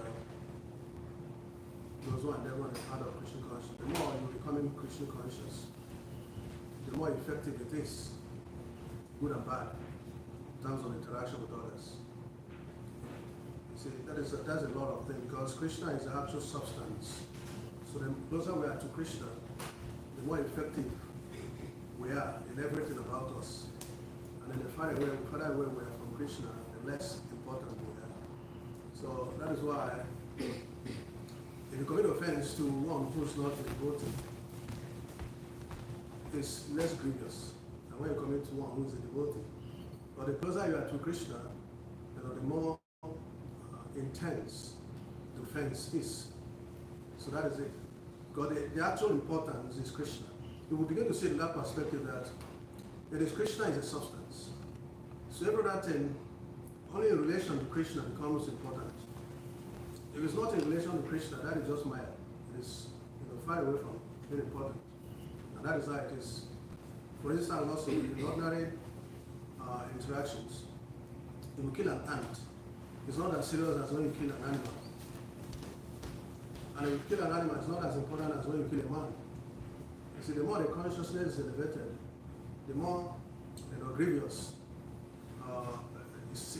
those who are endeavor on the part of Krishna consciousness, the more you're becoming Krishna conscious, the more effective it is, good and bad, in terms of interaction with others. You see, that's a lot of things, because Krishna is the actual substance. So the closer we are to Krishna, the more effective we are in everything about us. And then the farther away we are from Krishna, the less important we are. So that is why if you commit offense to one who is not a devotee, it's less grievous than when you commit to one who is a devotee. But the closer you are to Krishna, the more intense the offense is. So that is it. Because the actual importance is Krishna. You will begin to see in that perspective that it is Krishna is a substance. So every other thing, only in relation to Krishna becomes important. If it's not in relation to Krishna, that is just Maya. It is far away from being important. And that is how it is. For instance, also in ordinary interactions, if you kill an ant, it's not as serious as when you kill an animal. And if you kill an animal, it's not as important as when you kill a man. You see, the more the consciousness is elevated, the more grievous a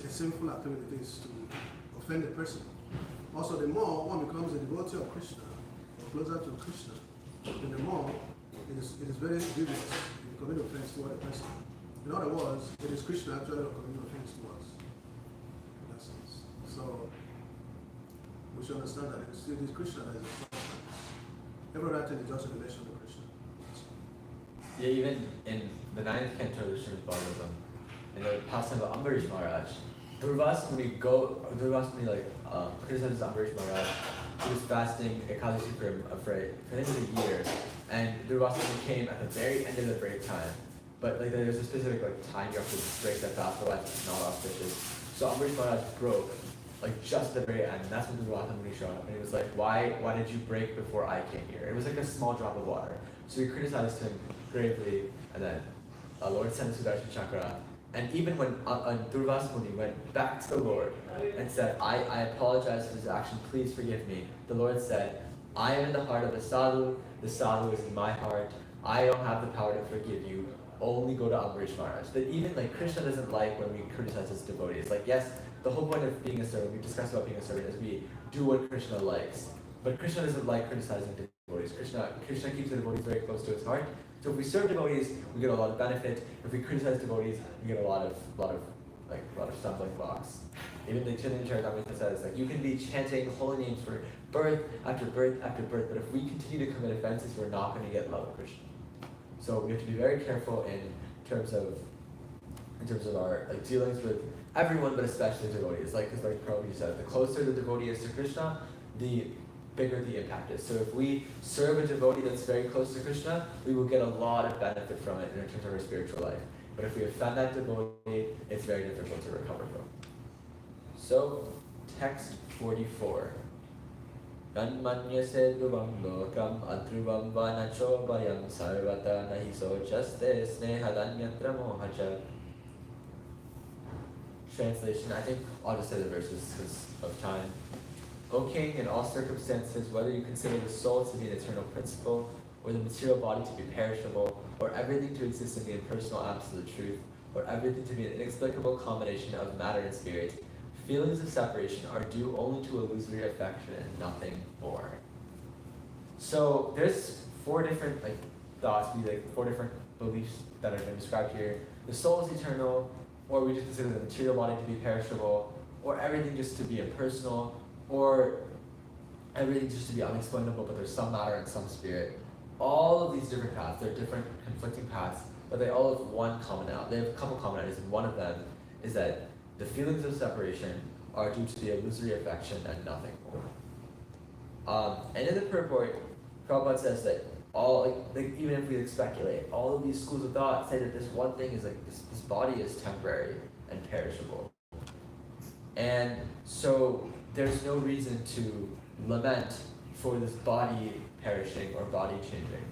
sinful activity is to offend a person. Also, the more one becomes a devotee of Krishna, or closer to Krishna, then the more it is very grievous if you commit offense toward a person. In other words, it is Krishna actually committing offense to us, in that sense. So, we should understand that it is Krishna that is the substance. Every other thing is just in relation to Krishna. Yeah, even in the 9th canto of Srimad Bhagavatam, in the pastime of Ambarish Maharaj, Durvas Muni criticizes Ambarish Maharaj. He was fasting Ekadashi for him for a year, and Durvas Muni came at the very end of the break time. But there's a specific time you have to break that fast, otherwise it's not auspicious. So Ambarish Maharaj broke just at the very end, and that's when Durvas Muni showed up, and he was like, why did you break before I came here? It was like a small drop of water. So he criticized him gravely, and then Lord sent Sudarshan Chakra. And even when Durvas Muni went back to the Lord and said, I apologize for this action, please forgive me, the Lord said, I am in the heart of the sadhu is in my heart, I don't have the power to forgive you, only go to Ambarish Maharaj. That even Krishna doesn't like when we criticize his devotees. Yes, the whole point of being a servant, we discussed about being a servant, is we do what Krishna likes. But Krishna doesn't like criticizing devotees. Krishna keeps the devotees very close to his heart. So if we serve devotees, we get a lot of benefit. If we criticize devotees, we get a lot of stumbling blocks. Even the Chaitanya Charitamrita says you can be chanting holy names for birth after birth after birth, but if we continue to commit offenses, we're not going to get love of Krishna. So we have to be very careful in terms of our dealings with everyone, but especially devotees. Because Prabhupada said, the closer the devotee is to Krishna, the bigger the impact is. So if we serve a devotee that's very close to Krishna, we will get a lot of benefit from it in terms of our spiritual life. But if we offend that devotee, it's very difficult to recover from. So, text 44. Ganmanyase dhruvam lokam adhruvam vanacho bayam sarvata nahiso jaste snehalanyatra mohacha. Translation, I think I'll just say the verses because of time. O king, in all circumstances, whether you consider the soul to be an eternal principle, or the material body to be perishable, or everything to exist in the impersonal absolute truth, or everything to be an inexplicable combination of matter and spirit, feelings of separation are due only to illusory affection and nothing more. So there's four different thoughts, four different beliefs that have been described here. The soul is eternal, or we just consider the material body to be perishable, or everything just to be impersonal, or everything just to be unexplainable, but there's some matter and some spirit. All of these different paths, they're different conflicting paths, but they all have one commonality. They have a couple commonalities, and one of them is that the feelings of separation are due to the illusory affection and nothing more. And in the purport, Prabhupada says that even if we speculate, all of these schools of thought say that this one thing is this body is temporary and perishable. And so there's no reason to lament for this body perishing or body changing.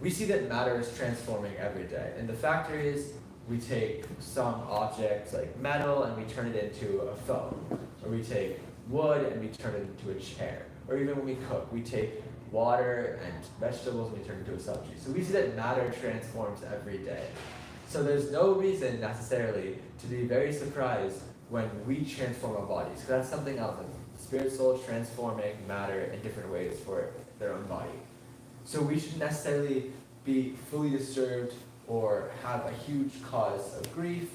We see that matter is transforming every day. And the factor is we take some objects like metal and we turn it into a phone. Or we take wood and we turn it into a chair. Or even when we cook, we take water and vegetables and we turn it into a sabji. So we see that matter transforms every day. So there's no reason necessarily to be very surprised when we transform our bodies. Because that's something else. Like spirit soul transforming matter in different ways for their own body. So we shouldn't necessarily be fully disturbed or have a huge cause of grief.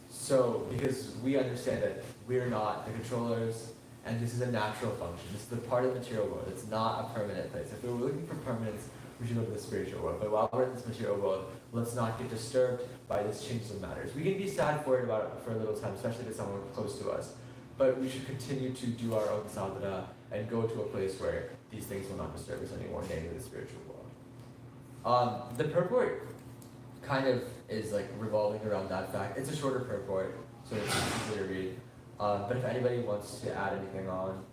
So, because we understand that we're not the controllers, and this is a natural function. This is the part of the material world. It's not a permanent place. If we were looking for permanence, we should look at the spiritual world. But while we're in this material world, let's not get disturbed by this change of matters. We can be sad for it for a little time, especially to someone close to us. But we should continue to do our own sadhana and go to a place where these things will not disturb us anymore, namely the spiritual world. The purport kind of is revolving around that fact. It's a shorter purport, so it's easy to read. But if anybody wants to add anything on.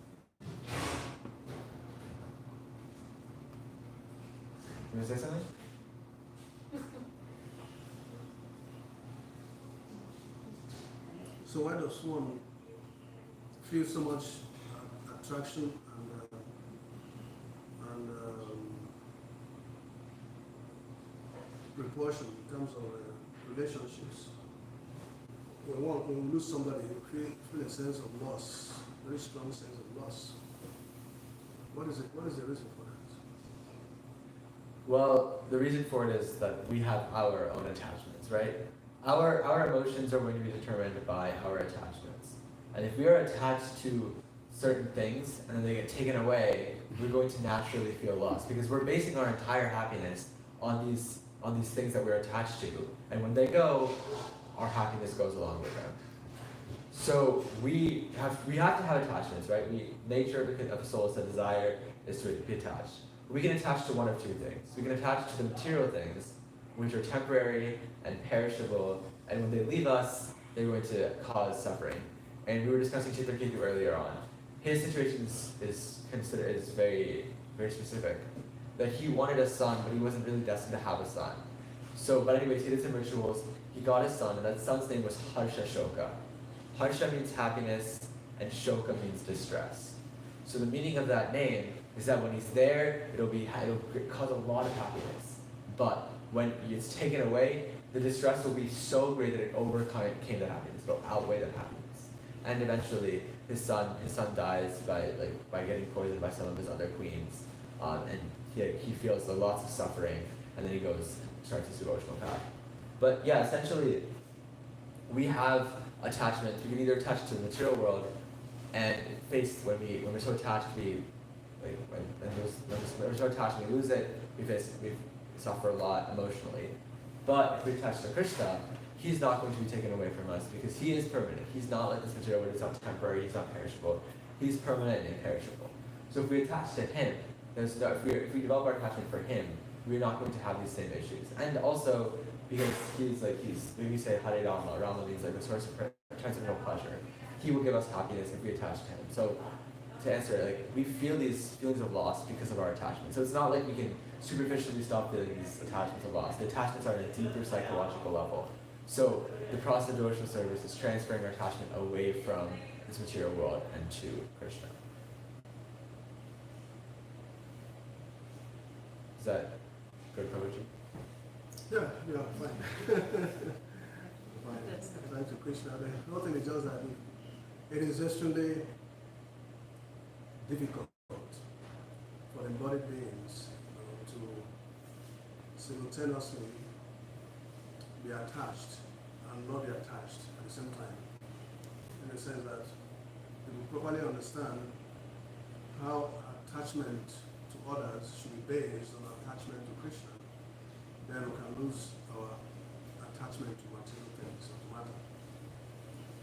You want to say something? So why does one feel so much attraction and repulsion in terms of relationships? When we lose somebody, we feel a sense of loss, very strong sense of loss. What is it? What is the reason for that? Well, the reason for it is that we have our own attachments, right? Our emotions are going to be determined by our attachments. And if we are attached to certain things and then they get taken away, we're going to naturally feel lost because we're basing our entire happiness on these things that we're attached to. And when they go, our happiness goes along with them. So we have to have attachments, right? Nature of the soul is the desire is to be attached. We can attach to one of two things. We can attach to the material things, which are temporary and perishable, and when they leave us, they're going to cause suffering. And we were discussing Chitraketu earlier on. His situation is very, very specific. That he wanted a son, but he wasn't really destined to have a son. So, but anyways, he did some rituals. He got his son, and that son's name was Harsha Shoka. Harsha means happiness, and Shoka means distress. So the meaning of that name is that when he's there, it'll cause a lot of happiness. But when it's taken away, the distress will be so great that it overcame the happiness. It'll outweigh the happiness. And eventually, his son dies by getting poisoned by some of his other queens, and he feels lots of suffering, and then he starts his devotional path. But yeah, essentially, we have attachment. We can either attach to the material world, and when we're so attached, when we're so attached, we lose it. We suffer a lot emotionally. But if we attach to Krishna, he's not going to be taken away from us because he is permanent. He's not like this material world. He's not temporary. He's not perishable. He's permanent and imperishable. So if we attach to him, there's no, if we develop our attachment for him, we're not going to have these same issues. And also because he's when we say Hare Rama, Rama means like the source of transcendental pleasure. He will give us happiness if we attach to him. So to answer it, like we feel these feelings of loss because of our attachment. So it's not like we can superficially stop feeling these attachments of loss. The attachments are at a deeper psychological level. So the process of devotional service is transferring our attachment away from this material world and to Krishna. Is that good, Prabhuji? Yeah, fine. Fine. Thanks to Krishna. The whole thing is just that it is extremely difficult for embodied beings to simultaneously be attached and not be attached at the same time. In the sense that if we properly understand how attachment to others should be based on attachment to Krishna, then we can lose our attachment to material things, or to matter.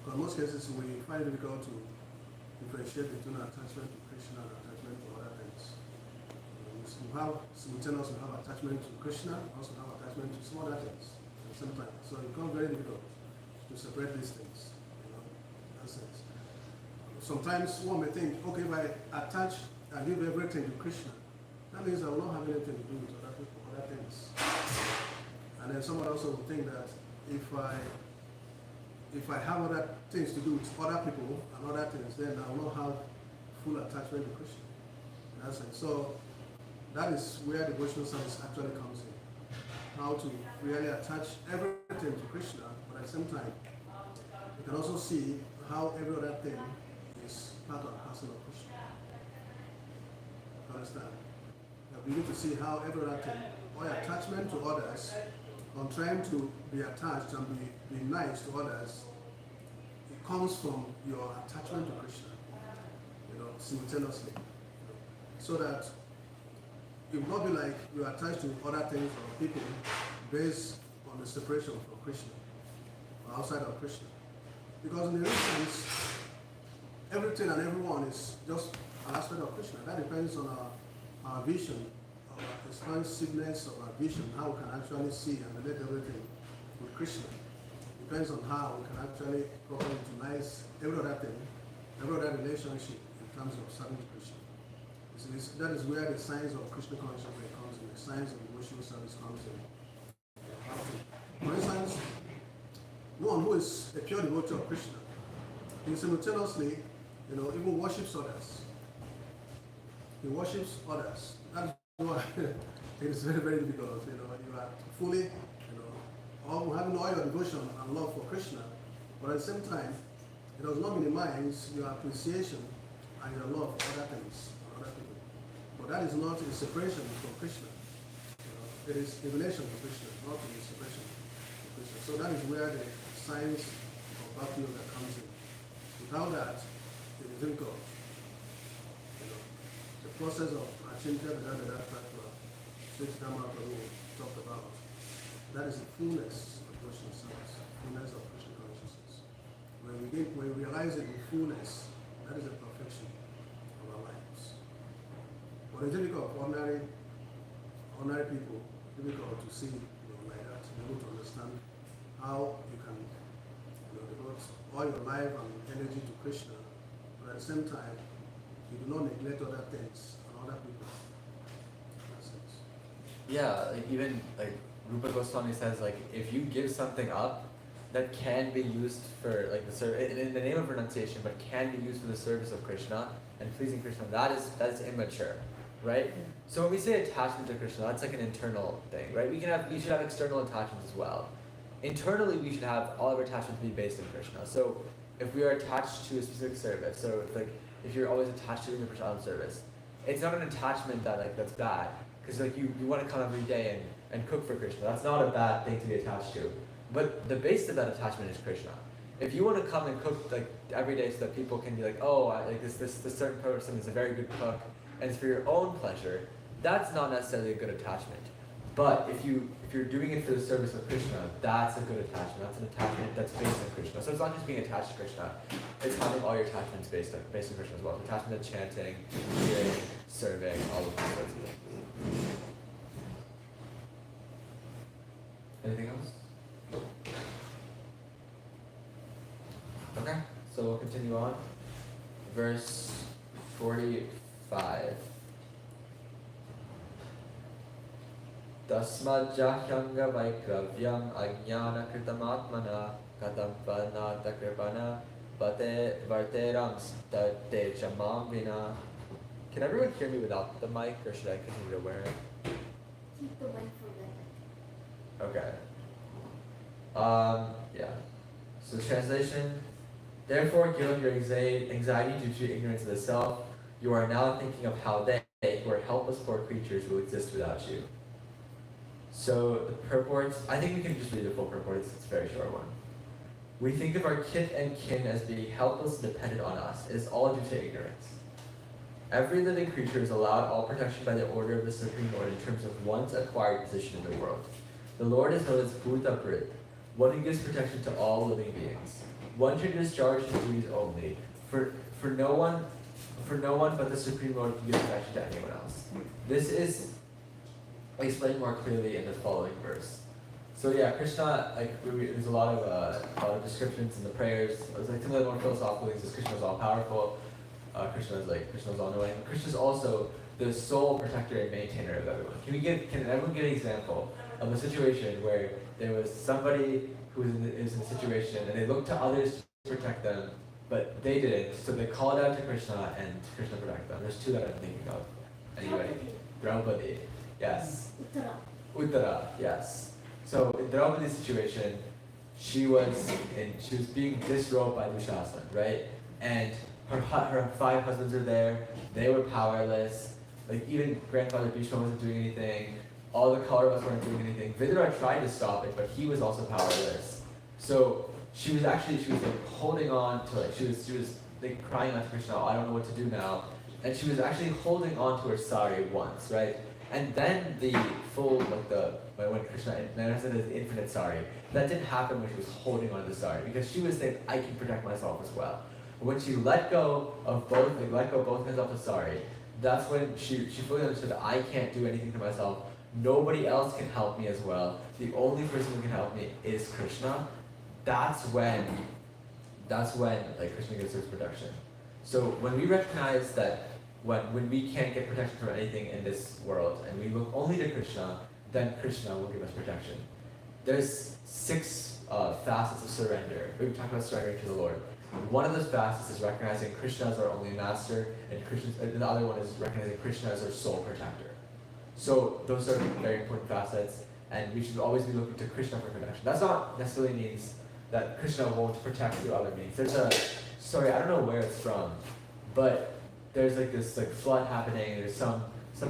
Because in most cases we find it difficult to differentiate between attachment to Krishna and attachment to other things. We have simultaneously have attachment to Krishna, also have attachment to some other things at the same time. So it becomes very difficult to separate these things, in that sense. Sometimes one may think, okay, if I attach and give everything to Krishna, that means I will not have anything to do with other people, other things. And then someone also will think that if I have other things to do with other people and other things, then I will not have full attachment to Krishna. In that sense. So that is where devotional service actually comes in. How to really attach everything to Krishna, but at the same time, you can also see how every other thing is part of the hassle of Krishna. You understand? You need to see how every other thing, or your attachment to others, on trying to be attached and be nice to others, it comes from your attachment to Krishna, simultaneously. So that it will not be like you are attached to other things or people based on the separation from Krishna, or outside of Krishna. Because in the real sense, everything and everyone is just an aspect of Krishna. That depends on our vision, our expansiveness of our vision, how we can actually see and relate everything with Krishna. Depends on how we can actually properly utilize every other thing, every other relationship in terms of serving Krishna. That is where the science of Krishna consciousness comes in, the science of emotional service comes in. For instance, one who is a pure devotee of Krishna, he simultaneously, even worships others. He worships others. That is why it is very, very difficult. You are fully, having all your devotion and love for Krishna, but at the same time, it does not minimize your appreciation and your love for other things, or other people. But that is not a separation from Krishna. It is a relation to Krishna, not a separation from Krishna. So that is where the science of Bhakti Yoga comes in. Without that, it is difficult. The process of Achintya Vedanta Tattva, which Srila Prabhupada talked about, that is the fullness of devotional service, fullness of Krishna consciousness. When we realize it in fullness, that is the perfection of our lives. But it's difficult for ordinary people, difficult to see like that, to be able to understand how you can devote all your life and energy to Krishna, but at the same time, you do not neglect other things and other people. In that sense. Yeah, even Rupa Goswami says if you give something up that can be used for the service in the name of renunciation, but can be used for the service of Krishna and pleasing Krishna, that is immature, right? So when we say attachment to Krishna, that's an internal thing, right? We should have external attachments as well. Internally, we should have all of our attachments be based in Krishna. So if we are attached to a specific service, so if you're always attached to the Prasad service, it's not an attachment that's bad, because you want to come every day and cook for Krishna. That's not a bad thing to be attached to. But the base of that attachment is Krishna. If you want to come and cook every day so that people can be this certain person is a very good cook, and it's for your own pleasure, that's not necessarily a good attachment. But if you're doing it for the service of Krishna, that's a good attachment. That's an attachment that's based on Krishna. So it's not just being attached to Krishna, it's having all your attachments based on Krishna as well. Attachment to chanting, hearing, serving, all of those sorts of things. Anything else? Okay, so we'll continue on. Verse 45. Tasmajjahyanga vaikravyam ajnana kritamatmana kadampanata kripana varteram state chamam vina. Can everyone hear me without the mic, or should I continue to wear it? Keep the mic for that. Okay. Yeah. So translation. Therefore, given your anxiety due to ignorance of the self, you are now thinking of how they, who are helpless poor creatures, will exist without you. So the purports, I think we can just read the full purport, it's a very short one. We think of our kith and kin as being helpless and dependent on us. It is all due to ignorance. Every living creature is allowed all protection by the order of the Supreme Lord in terms of one's acquired position in the world. The Lord is known as Bhuta Prit, one who gives protection to all living beings. One should discharge his duties only, for no one but the Supreme Lord can give protection to anyone else. This is explained more clearly in the following verse. So yeah, Krishna, there's a lot of descriptions in the prayers. It was like some of the more philosophical things is Krishna is all powerful. Krishna is all knowing. Krishna is also the sole protector and maintainer of everyone. Can everyone get an example of a situation where there was somebody who is in a situation and they looked to others to protect them, but they didn't, so they called out to Krishna and Krishna protected them. There's two that I'm thinking of. Anyway, Draupadi, yes. Uttara, yes. So in Draupadi's situation, she was being disrobed by Dushasana, right? And her 5 husbands are there. They were powerless. Like even grandfather Bhishma wasn't doing anything. All the Kauravas weren't doing anything. Vidura tried to stop it, but he was also powerless. So she was like holding on to she was like crying out to Krishna, I don't know what to do now. And she was actually holding on to her sari once, right? And then the full when Krishna manifested as infinite sari, that didn't happen when she was holding on to the sari, because she was saying, I can protect myself as well. But when she let go of both hands off the sari, that's when she fully understood that I can't do anything to myself. Nobody else can help me as well. The only person who can help me is Krishna. That's when Krishna gives us protection. So when we recognize that when we can't get protection from anything in this world and we look only to Krishna, then Krishna will give us protection. There's 6 facets of surrender. We've talked about surrendering to the Lord. One of those facets is recognizing Krishna as our only master, and the other one is recognizing Krishna as our sole protector. So those are very important facets, and we should always be looking to Krishna for protection. That's not necessarily means that Krishna won't protect through other means. There's a story, I don't know where it's from, but there's this flood happening. There's some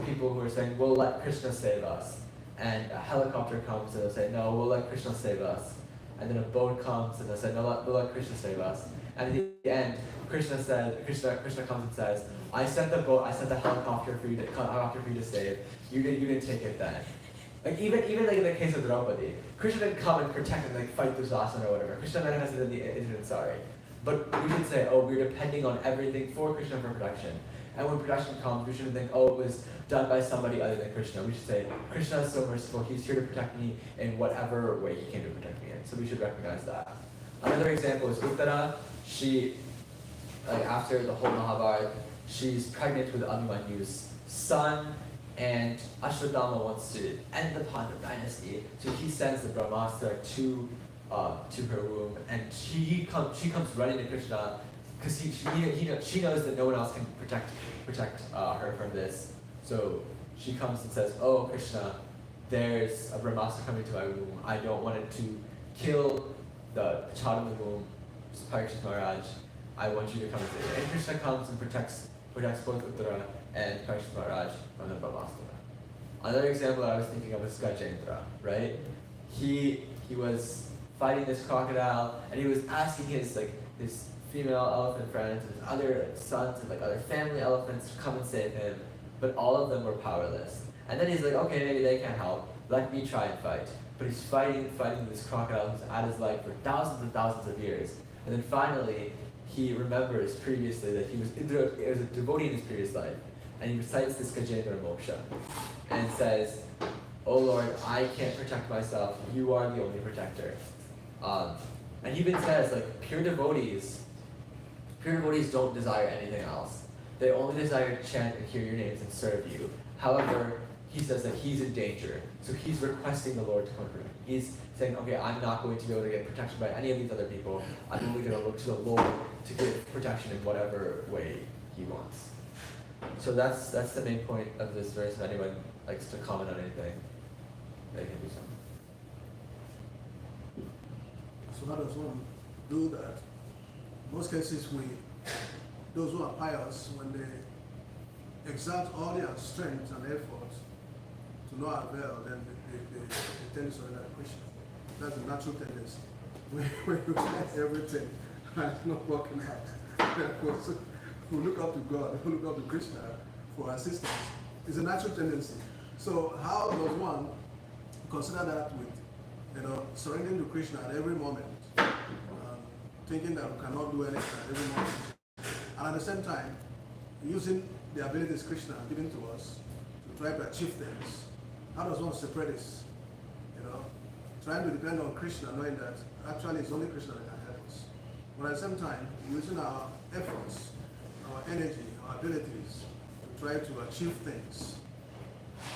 people who are saying, we'll let Krishna save us. And a helicopter comes and they'll say, no, we'll let Krishna save us. And then a boat comes and they'll say, no, we'll let Krishna save us. And at the end, Krishna comes and says, I sent the helicopter for you to save. You didn't take it then. Even in the case of Draupadi, Krishna didn't come and protect and fight Dushasana or whatever. Krishna manifested in the infinite sari. But we should say, we're depending on everything for Krishna for protection. And when protection comes, we shouldn't think, it was done by somebody other than Krishna. We should say, Krishna is so merciful, he's here to protect me in whatever way he came to protect me in. So we should recognize that. Another example is Uttara. She, after the whole Mahabharata, she's pregnant with Abhimanyu's son, and Ashwatthama wants to end the Pandav dynasty. So he sends the Brahmastra to her womb, and she comes running to Krishna because she knows that no one else can protect her from this. So she comes and says, "Oh Krishna, there's a Brahmastra coming to my womb. I don't want it to kill the child in the womb, Parikshit Maharaj. I want you to come and save it." And Krishna comes and protects both Uttara and Parikshit Maharaj from the Brahmastra. Another example that I was thinking of is Gajendra, right? He was fighting this crocodile, and he was asking his female elephant friends, his other sons, and other family elephants to come and save him, but all of them were powerless. And then he's like, okay, maybe they can't help. let me try and fight. But he's fighting this crocodile who's at his life for thousands and thousands of years. And then finally, he remembers previously that he was a devotee in his previous life. And he recites this Gajendra Moksha and says, "Oh Lord, I can't protect myself. You are the only protector." And he even says, like, pure devotees don't desire anything else. They only desire to chant and hear your names and serve you. However, he says that he's in danger. So he's requesting the Lord to come through. He's saying, okay, I'm not going to be able to get protection by any of these other people. I'm only going to look to the Lord to give protection in whatever way he wants. So that's the main point of this verse. If anyone likes to comment on anything, they can do something. So how does one do that? Most cases, those who are pious, when they exert all their strength and effort to no avail, then they tend to surrender to Krishna. That's a natural tendency. When you try everything and it's not working out, we look up to God, we look up to Krishna for assistance. It's a natural tendency. So how does one consider that with, surrendering to Krishna at every moment, thinking that we cannot do anything at every moment, and at the same time using the abilities Krishna has given to us to try to achieve things? How does one separate this? Trying to depend on Krishna, knowing that actually it's only Krishna that can help us. But at the same time, using our efforts, our energy, our abilities to try to achieve things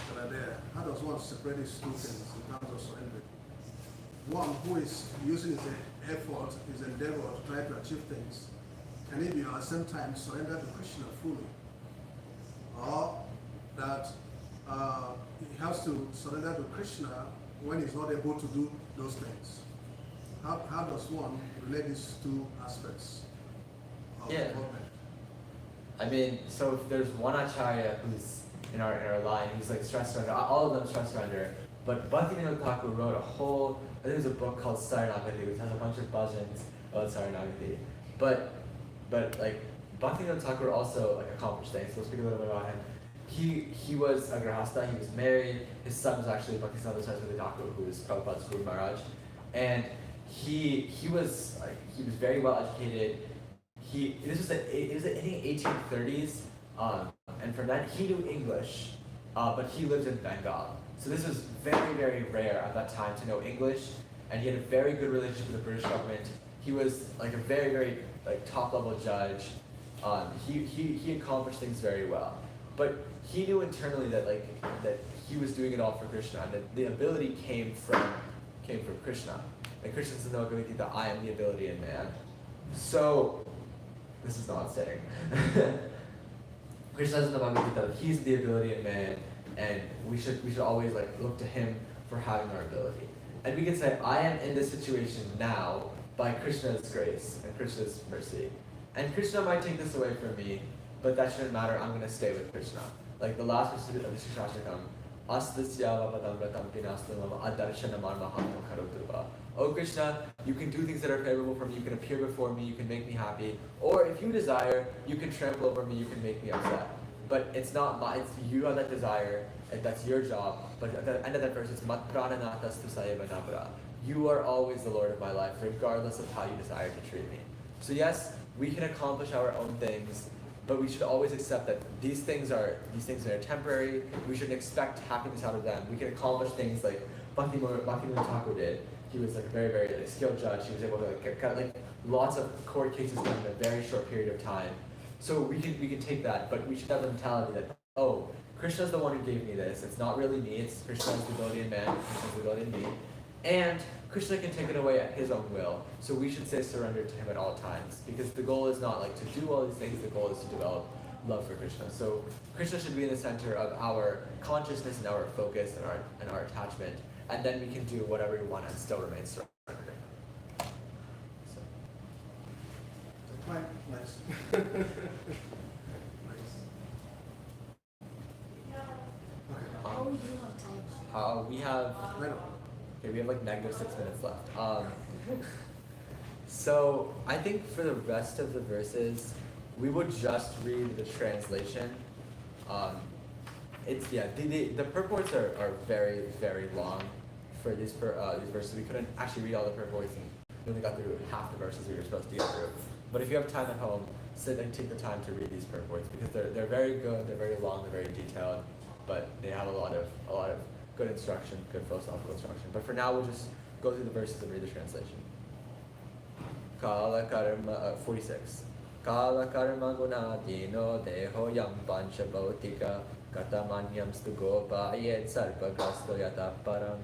that are there. How does one separate these two things in terms of surrendering? One who is using his effort, his endeavor to try to achieve things, can he be at the same time surrender to Krishna fully? Or that he has to surrender to Krishna when he's not able to do those things? How does one relate these two aspects of development? I mean, so if there's one acharya who's in our line, who's like stress surrender, all of them stress surrender, but Bhaktivinoda Thakur wrote a whole, I think there's a book called Saranagati, which has a bunch of bhajans about Saranagati. But like Bhaktivinoda Thakur also like accomplished things. So we'll speak a little bit about him. He was a grahasta, he was married, his son was actually Bhaktisiddhanta Saraswati Thakur, who was Prabhupada's Guru Maharaj. And he was very well educated. It was in the 1830s, and from that he knew English, but he lived in Bengal. So this was very, very rare at that time to know English, and he had a very good relationship with the British government. He was like a very, very like top-level judge. He accomplished things very well, but he knew internally that he was doing it all for Krishna, and that the ability came from Krishna. And Krishna says, "No, that I am the ability in man." So this is not saying. Krishna says in the Bhagavad Gita that he's the ability in man, and we should always look to him for having our ability. And we can say, I am in this situation now by Krishna's grace and Krishna's mercy. And Krishna might take this away from me, but that shouldn't matter. I'm going to stay with Krishna. Like the last verse of the Shikshashtakam, Oh Krishna, you can do things that are favorable for me, you can appear before me, you can make me happy, or if you desire, you can trample over me, you can make me upset. But it's not it's you have that desire, and that's your job. But at the end of that verse, it's mat prananatas tu sayeva nabra. You are always the Lord of my life, regardless of how you desire to treat me. So yes, we can accomplish our own things, but we should always accept that these things are temporary. We shouldn't expect happiness out of them. We can accomplish things like Bhaktivinoda Thakur did. He was a very, very skilled judge. He was able to get lots of court cases done in a very short period of time. So we can take that, but we should have the mentality that, oh, Krishna's the one who gave me this. It's not really me. It's Krishna's ability in man. Krishna's ability in me. And Krishna can take it away at his own will. So we should say surrender to him at all times. Because the goal is not to do all these things. The goal is to develop love for Krishna. So Krishna should be in the center of our consciousness and our focus and our attachment. And then we can do whatever we want and still remain surrendered. So. Quite nice. We have negative 6 minutes left. So I think for the rest of the verses, we would just read the translation. it's the purports are very, very long for these verses. We couldn't actually read all the purports, and we only got through half the verses we were supposed to get through. But if you have time at home, sit and take the time to read these purports because they're very good, they're very long, they're very detailed, but they have a lot of good instruction, good philosophical instruction. But for now, we'll just go through the verses and read the translation. Kala karma 46. Kala karma guna dino deho yam pancha bautika katamanyam stugopa ayed sarpa gasto yata param.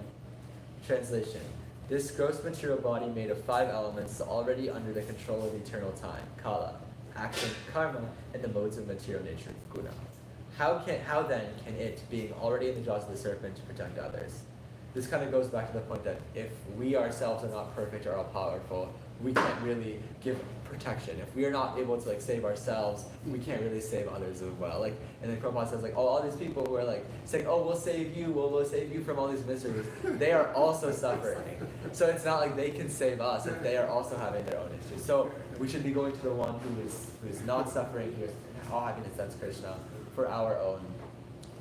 Translation. This gross material body made of 5 elements is already under the control of eternal time, kala, action, karma, and the modes of material nature, guna. How then can it, being already in the jaws of the serpent, protect others? This kind of goes back to the point that if we ourselves are not perfect or all powerful, we can't really give protection. If we are not able to like save ourselves, we can't really save others as well. Like, and then Prabhupada says like, oh, all these people who are like saying, oh, we'll save you from all these miseries, they are also suffering. So it's not like they can save us if they are also having their own issues. So we should be going to the one who is not suffering, who is all happiness, that's Krishna, for our own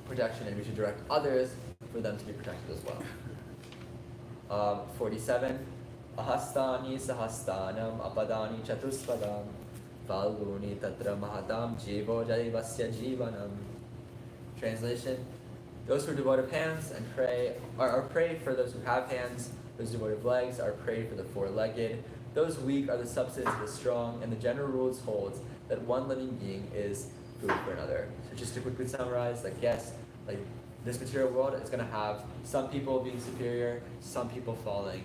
protection, and we should direct others for them to be protected as well. 47. Ahastani sahastanam apadani chatuspadam falguni tatra mahatam jivo jaivasya jivanam. Translation. Those who are devoid of hands and pray are prayed for those who have hands. Those devoid of legs are prayed for the four-legged. Those weak are the substance of the strong, and the general rules holds that one living being is food for another. So just to quickly summarize, like yes, like this material world is going to have some people being superior, some people falling.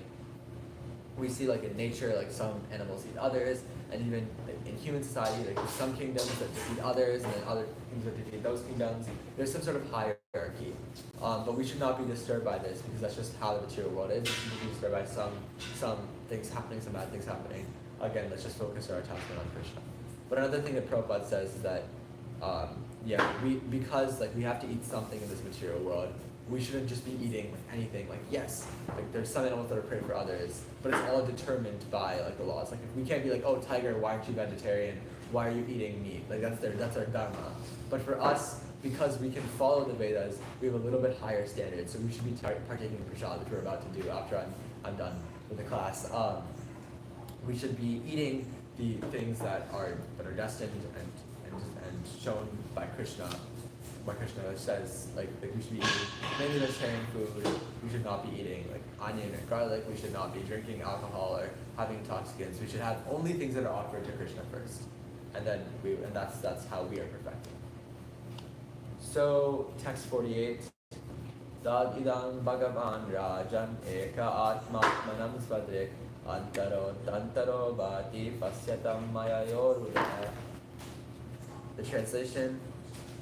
We see like in nature, like some animals eat others, and even in human society, like there's some kingdoms that defeat others, and then other kingdoms that defeat those kingdoms. There's some sort of hierarchy, but we should not be disturbed by this because that's just how the material world is. We should be disturbed by some things happening, some bad things happening. Again, let's just focus our attachment on Krishna. But another thing that Prabhupada says is that because like we have to eat something in this material world, we shouldn't just be eating like anything. Like yes, like there's some animals that are prey for others, but it's all determined by like the laws. Like if we can't be like, oh tiger, why aren't you vegetarian? Why are you eating meat? Like that's our dharma. But for us, because we can follow the Vedas, we have a little bit higher standard. So we should be partaking in prasad, which we're about to do after I'm done with the class. We should be eating the things that are destined and shown by Krishna. What Krishna says, like we should be eating mainly vegetarian food. We should not be eating like onion and garlic. We should not be drinking alcohol or having intoxicants. We should have only things that are offered to Krishna first, and then that's how we are perfecting. So text 48. Tad idam bhagavan rajan eka atmatmanam svadrik antaro bhati pasyatam mayayorudaya. The translation.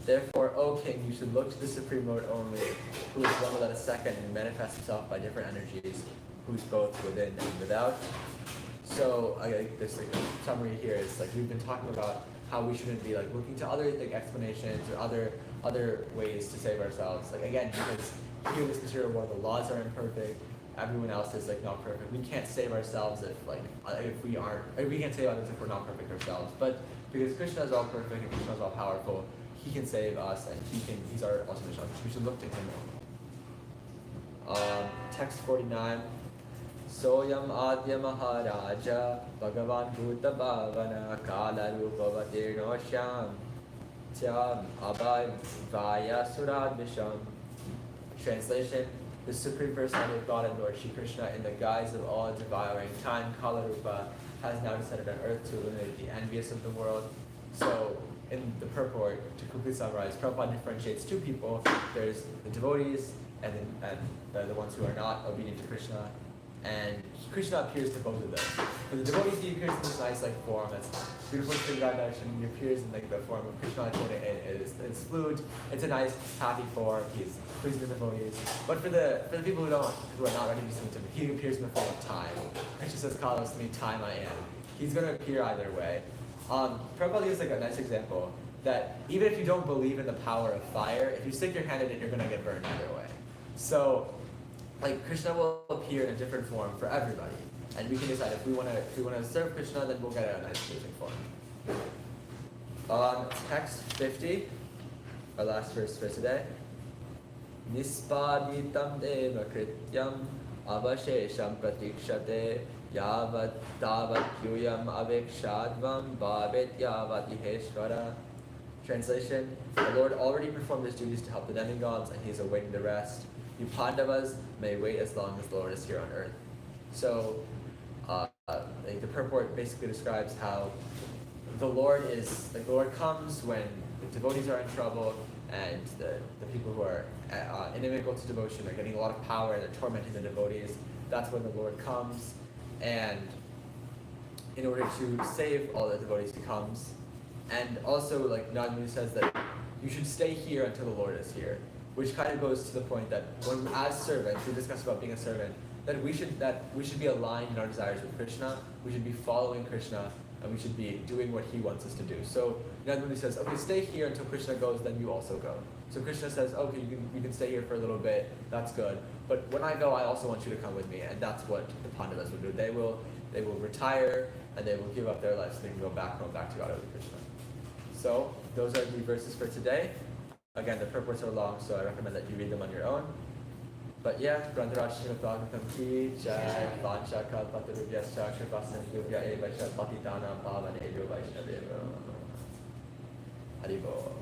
Therefore, O king, you should look to the Supreme Lord only, who is one without a second and manifests himself by different energies, who is both within and without. So, this like, summary here is like we've been talking about how we shouldn't be like looking to other like explanations or other ways to save ourselves. Like again, because here in this material world, the laws are imperfect. Everyone else is like not perfect. We can't save ourselves if we can't save others if we're not perfect ourselves. But because Krishna is all perfect and Krishna is all powerful, he can save us, and he's our ultimate shelter. We should look to him. Text 49. Soyam adya maharaja bhagavan bhuta bhavana kala rupa vatirno shyam tyam abhay vaya surad visham. Translation. The Supreme Personality of God and Lord Shri Krishna, in the guise of all devouring time, Kala Rupa, has now descended on earth to eliminate the envious of the world. So, in the purport, to quickly summarize, Prabhupada differentiates two people. There's the devotees and the ones who are not obedient to Krishna. And Krishna appears to both of them. For the devotees, he appears in this nice like form that's beautiful to Darshan. He appears in like the form of Krishna. It's flute. It's a nice, happy form. He's pleasing the devotees. But for the people who are not ready to be seen to him, he appears in the form of time. Krishna says, "Kalos to me, time I am." He's going to appear either way. Prabhupada gives like a nice example that even if you don't believe in the power of fire, if you stick your hand in it, you're going to get burned either way. So, like Krishna will appear in a different form for everybody, and we can decide if we want to serve Krishna, then we'll get a nice pleasing form. Text 50, our last verse for today. Nispaditam deva krityam avashesham pratikshate yavat tavat yuyam avekshadvam bhavet yavat iheshvara. Translation: the Lord already performed his duties to help the demigods, and he is awaiting the rest. You Pandavas may wait as long as the Lord is here on earth. So, the purport basically describes how the Lord comes when the devotees are in trouble, and the people who are inimical to devotion are getting a lot of power and they're tormenting the devotees. That's when the Lord comes, and in order to save all the devotees, he comes. And also, like Narada says, that you should stay here until the Lord is here, which kind of goes to the point that when, as servants, we discuss about being a servant, that we should be aligned in our desires with Krishna. We should be following Krishna, and we should be doing what he wants us to do. So Narada says, okay, stay here until Krishna goes, then you also go. So Krishna says, okay, you can stay here for a little bit, that's good. But when I go, I also want you to come with me, and that's what the Pandavas will do. They will retire, and they will give up their lives, so they can go back home, back to God with Krishna. So those are the verses for today. Again, the purports are long, so I recommend that you read them on your own. But yeah, Grantaraj Srimad Bhagavatam ki jai, Vancha Kalpatarubhyascha Kripasindhubhya eva cha Patitana Pavanebhyo Vaishnavebhyo. Haribol.